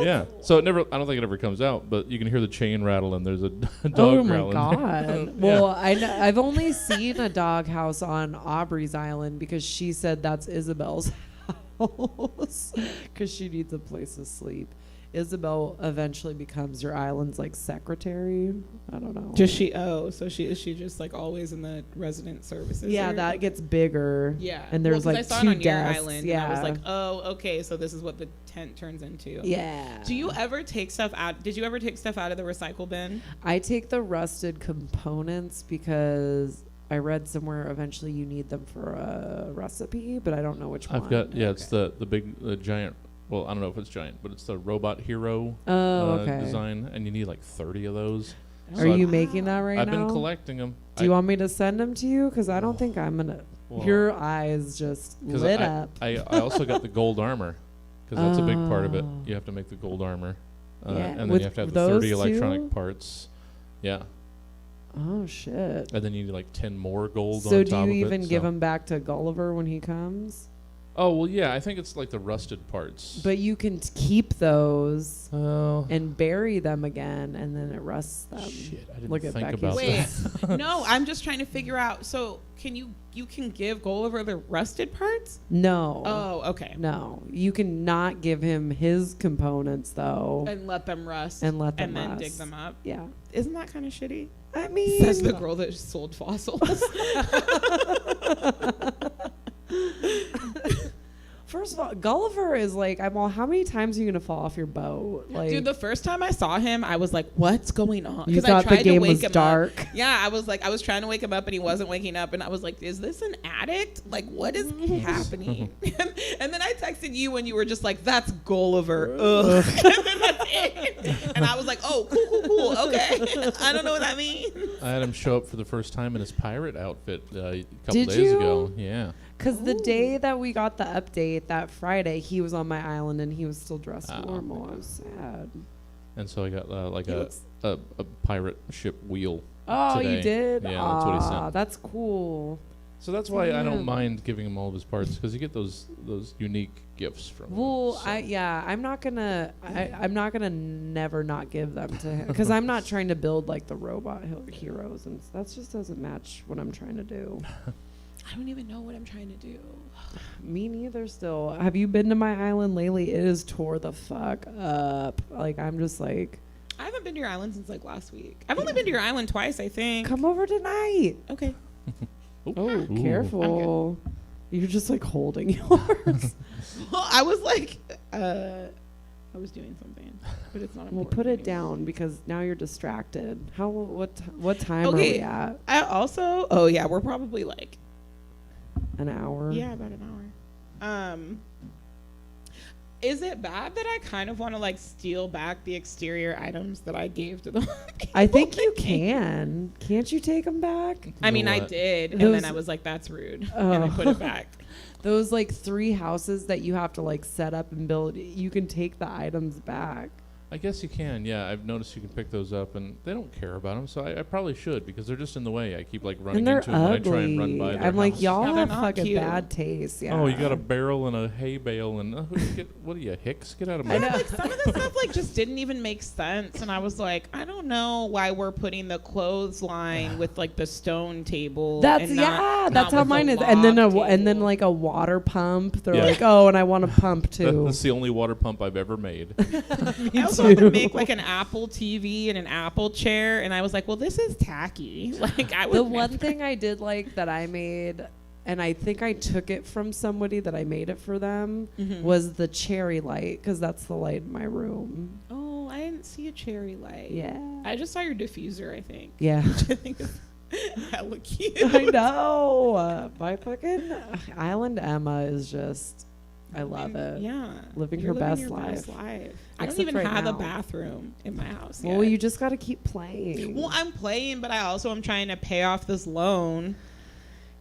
Yeah. So I don't think it ever comes out, but you can hear the chain rattle and there's a dog Oh my growling. god! Well, I've only seen a doghouse on Aubrey's Island because she said that's Isabel's house because she needs a place to sleep. Isabel eventually becomes your island's like secretary. I don't know. Just she? Oh, so is she just like always in the resident services? Yeah, or? that gets bigger. Yeah, and there's 'cause like I saw two it on your desks. island. Yeah, and I was like, oh, okay, so this is what the tent turns into. yeah. Do you ever take stuff out? Did you ever take stuff out of the recycle bin? I take the rusted components because I read somewhere eventually you need them for a recipe, but I don't know which one. I've got it's the big giant. Well, I don't know if it's giant, but it's the Robot Hero design, and you need like 30 of those. Are So you I've- making that right I've now? been collecting them. Do you want me to send them to you? Because I don't think I'm gonna. Your eyes just lit up. I also got the gold armor because that's a big part of it. Oh. You have to make the gold armor, Yeah, and then with you have to have the those 30 electronic too? parts. Yeah, Oh shit! and then you need like 10 more gold. So on do top you of even it, give so. them back to Gulliver when he comes? Oh well, yeah. I think it's like the rusted parts. But you can keep those Oh. and bury them again, and then it rusts them. Shit, I didn't Look at think Becky's about face. that. No, I'm just trying to figure out. So can you can give Gulliver the rusted parts? No. Oh, okay. No, you can not give him his components though, And let them rust. and let them and then rust. dig them up. Yeah, Isn't that kind of shitty? I mean, Says the girl that sold fossils. first of all, Gulliver is like, how many times are you gonna fall off your boat? Like, Dude, the first time I saw him, I was like, "What's going on?" you 'Cause thought the game was him dark. Up. Yeah, I was trying to wake him up, and he wasn't waking up, and I was like, "Is this an addict? Like, what is happening?" And then I texted you, when you were just like, "That's Gulliver." Ugh. And then that's it. And I was like, "Oh, cool. Okay, I don't know what that means." I had him show up for the first time in his pirate outfit a couple Did days you? ago. Yeah. Because the day that we got the update, that Friday, he was on my island and he was still dressed Oh, normal. I was sad. And so I got like He a looks- pirate ship wheel. Oh, today. you did? Yeah, that's what he Aw, sent. that's cool. So that's why I Yeah. don't mind giving him all of his parts because you get those unique gifts from him. Well, So- I'm not gonna never not give them to him because I'm not trying to build like the robot heroes, and that just doesn't match what I'm trying to do. I don't even know what I'm trying to do. Me neither. Still, have you been to my island lately? It is tore the fuck up. Like I'm just like, I haven't been to your island since like last week. I've only been to your island twice, I think. come over tonight. Okay. Oh, Ooh. careful. You're just like holding yours. Well, I was like, I was doing something, but it's not. Well, important put it anymore. down because now you're distracted. What time are Okay. we at? I also. Oh yeah, we're probably like. An hour? Yeah, about an hour. Is it bad that I kind of want to like steal back the exterior items that I gave to them? I think you can. Can't you take them back? I mean, know I what? did, and Those- then I was like, "That's rude," and I put it back. Those like 3 houses that you have to like set up and build, you can take the items back. I guess you can. Yeah, I've noticed you can pick those up, and they don't care about them. So I probably should because they're just in the way. I keep like running And they're into them when I try and run ugly. by their I'm like, house. y'all Yeah, they're have not fucking cute. bad taste. Yeah. Oh, you got a barrel and a hay bale, and what are you, Hicks? Get out of my. I know. Like some of the stuff like just didn't even make sense, and I was like, I don't know why we're putting the clothesline with like the stone table. That's and not that's how with the mine is. And then log and then table. like a water pump. They're Yeah. like, oh, and I want a pump too. That's the only water pump I've ever made. I also had to make like an Apple TV and an Apple chair, and I was like, well, this is tacky. Like I would. The one never- thing I did like that I made, and I think I took it from somebody that I made it for them, Mhm. was the cherry light because that's the light in my room. Oh, I didn't see a cherry light. Yeah. I just saw your diffuser, I think. Yeah. I think it's hella cute. I know. My fucking Island Emma is just, I love it. Yeah. Living You're her best your life. I don't Except even right have a now. bathroom in my house Well, yet. you just got to keep playing. Well, I'm playing, but I also am trying to pay off this loan.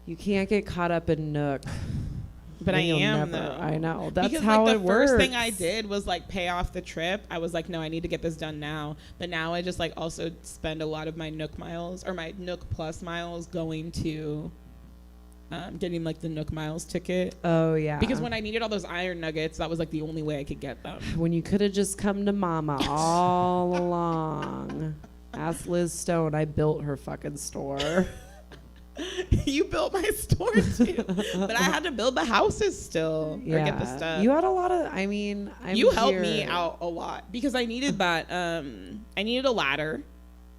You can't get caught up in Nook. But I Then you'll am, never- though. I know. That's because, how like, it the first thing works. I did was like pay off the trip. I was like, no, I need to get this done now. But now I just like also spend a lot of my Nook miles or my Nook Plus miles going to getting like the Nook Miles ticket. Oh yeah. Because when I needed all those iron nuggets, that was like the only way I could get them. When you could have just come to Mama all along. Ask Liz Stone. I built her fucking store. You built my store too, but I had to build the houses still or get the stuff. You had a lot of. I mean, you helped me out a lot because I needed that. I needed a ladder,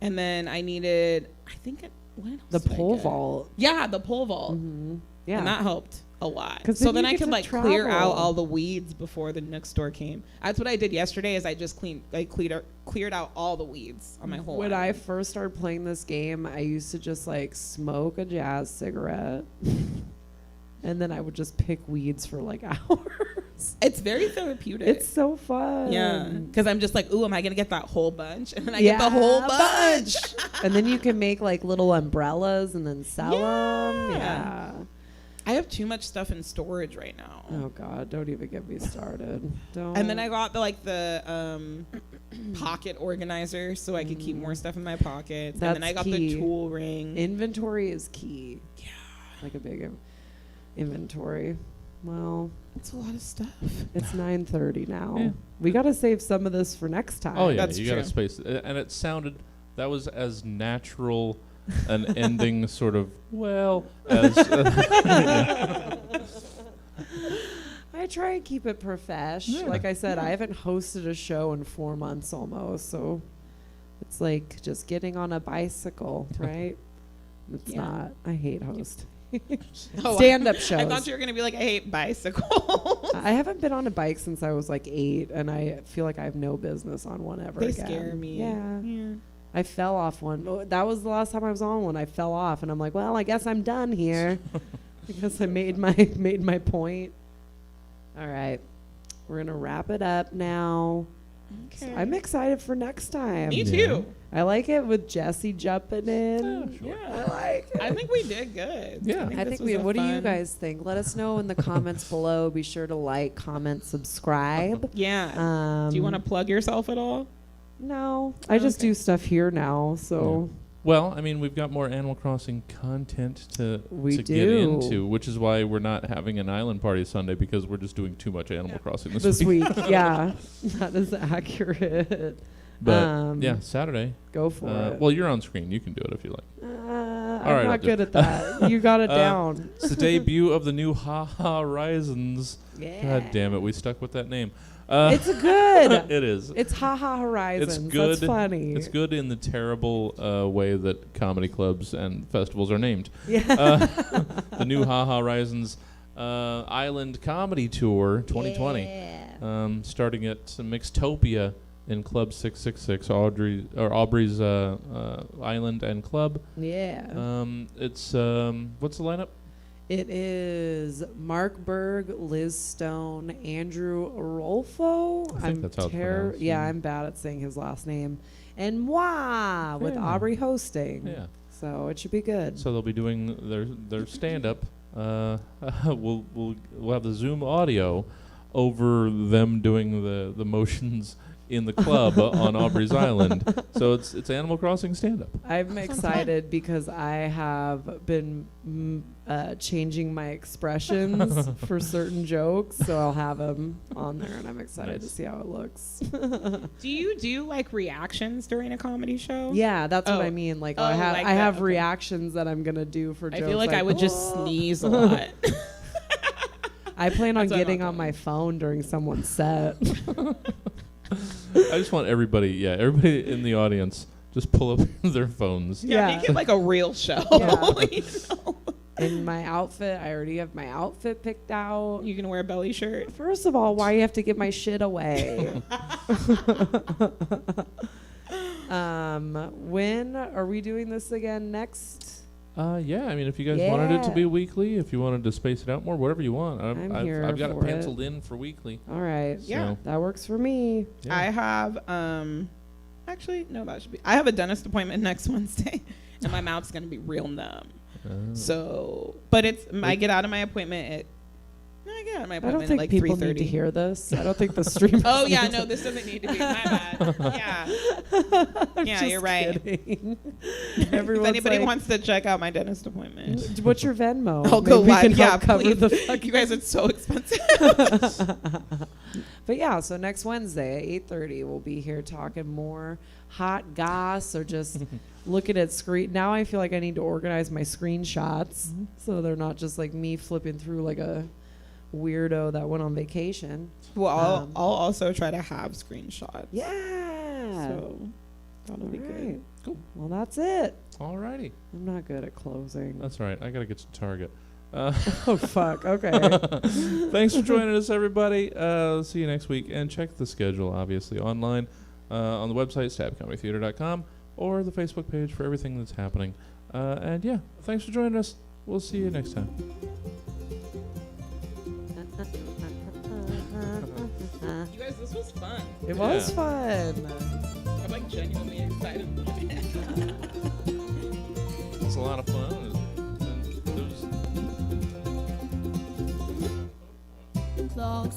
and then I needed. I think what else the did I pole get? vault. Yeah, the pole vault. Mm-hmm. Yeah, and that helped a lot. So then you I get could to like clear out travel. all the weeds before the Nook store came. That's what I did yesterday. Is I just cleared out all the weeds on my whole. When island. I first started playing this game, I used to just like smoke a jazz cigarette, and then I would just pick weeds for like hours. It's very therapeutic. It's so fun. Yeah, because I'm just like, ooh, am I gonna get that whole bunch? And then I get the whole bunch. And then you can make like little umbrellas and then sell them. Yeah. I have too much stuff in storage right now. Oh God, don't even get me started. Don't. And then I got the pocket organizer so I could keep more stuff in my pockets. That's and then I got key. the tool ring. Inventory is key. Yeah. Like a big inventory. Well, It's a lot of stuff. it's 9:30 now. Yeah. We got to save some of this for next time. Oh yeah, That's you got to true. space it. And it sounded that was as natural an ending sort of as I try and keep it profesh. Yeah. Like I said, I haven't hosted a show in 4 months almost, so it's like just getting on a bicycle, right? It's Yeah. not. I hate host. Oh, Stand-up shows. I thought you were going to be like, I hate bicycles. I haven't been on a bike since I was like 8, and I feel like I have no business on one ever They again. scare me. Yeah. I fell off one. Oh, that was the last time I was on one. I fell off, and I'm like, well, I guess I'm done here because I made my point. All right, we're gonna wrap it up now. Okay. I'm excited for next time. Me Yeah. too. I like it with Jesse jumping in. Yeah, sure. Yeah. I like it. I think we did good. Yeah. I this think was we. a What do you fun- guys think? Let us know in the comments below. Be sure to like, comment, subscribe. Yeah. Do you want to plug yourself at all? No, I just Okay. do stuff here now. So Well, I mean, we've got more Animal Crossing content to We get do. into, which is why we're not having an island party Sunday because we're just doing too much Animal Crossing this week, yeah, that is accurate. But yeah, Saturday. Go for it. Well, you're on screen. You can do it if you like. I'm right, I'll not do good it. at that. You got it down. It's the debut of the new Horizons. Yeah. God damn it, we stuck with that name. It's good. It is. It's haha Horizons. It's good. That's funny. It's good in the terrible way that comedy clubs and festivals are named. Yeah. The new Ha-Ha-Horizons Island Comedy Tour 2020, Yeah. starting at Mixtopia in Club 666, Aubrey's Island and Club. Yeah. It's what's the lineup? It is Mark Berg, Liz Stone, Andrew Rolfo. I think that's how it's pronounced, Yeah, yeah. I'm bad at saying his last name. And moi with Yeah. Aubrey hosting. Yeah. So it should be good. So they'll be doing their stand up. We'll have the Zoom audio over them doing the motions in the club on Aubrey's Island. So it's Animal Crossing stand up. I'm excited because I have been changing my expressions for certain jokes, so I'll have them on there, and I'm excited to Nice. see how it looks. Do you do like reactions during a comedy show? Yeah, that's what Oh. I mean. Like, Oh, I like have that, okay. reactions that I'm gonna do for I jokes. feel like I would just "Oh." sneeze a lot. I plan on That's what I'm getting not on my doing. phone during someone's set. I just want everybody in the audience, just pull up their phones. Yeah, Yeah. make it like a real show. Yeah. You know? In my outfit, I already have my outfit picked out. You can wear a belly shirt. First of all, why you have to give my shit away? When are we doing this again? Next? Yeah, I mean, if you guys wanted it to Yeah. be weekly, if you wanted to space it out more, whatever you want. I'm here I've got it for penciled in for weekly. All right. Yeah. So, That works for me. yeah. I have actually no, that should be. I have a dentist appointment next Wednesday, and my mouth's gonna be real numb. Oh. So, but I get out of my appointment at I got my I appointment don't at think like people 3:30. need to hear this. I don't think the stream. Oh yeah, no, this doesn't need to be. My bad. Yeah, yeah, you're right. If Everyone's anybody like, wants to check out my dentist appointment, what's your Venmo? I'll go Maybe we live. can Yeah, help cover please. the fucking. You guys are so expensive. But yeah, so next Wednesday at 8:30, we'll be here talking more hot goss or just looking at screen. Now I feel like I need to organize my screenshots so they're not just like me flipping through like a weirdo that went on vacation. Well, I'll also try to have screenshots. Yeah. So that'll be good. Cool. Well, that's it. Alrighty. I'm not good at closing. That's all right. I got to get to Target. Oh, fuck. Okay. Thanks for joining us, everybody. See you next week. And check the schedule, obviously, online on the website, stabcomedytheater.com, or the Facebook page for everything that's happening. And yeah, thanks for joining us. We'll see you next time. You guys, this was fun. It was fun. I'm like genuinely excited. It's a lot of fun.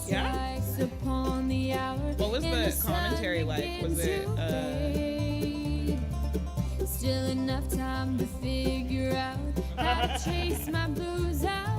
Yeah. What was the commentary like? Was it Still enough time to figure out how to chase my blues out.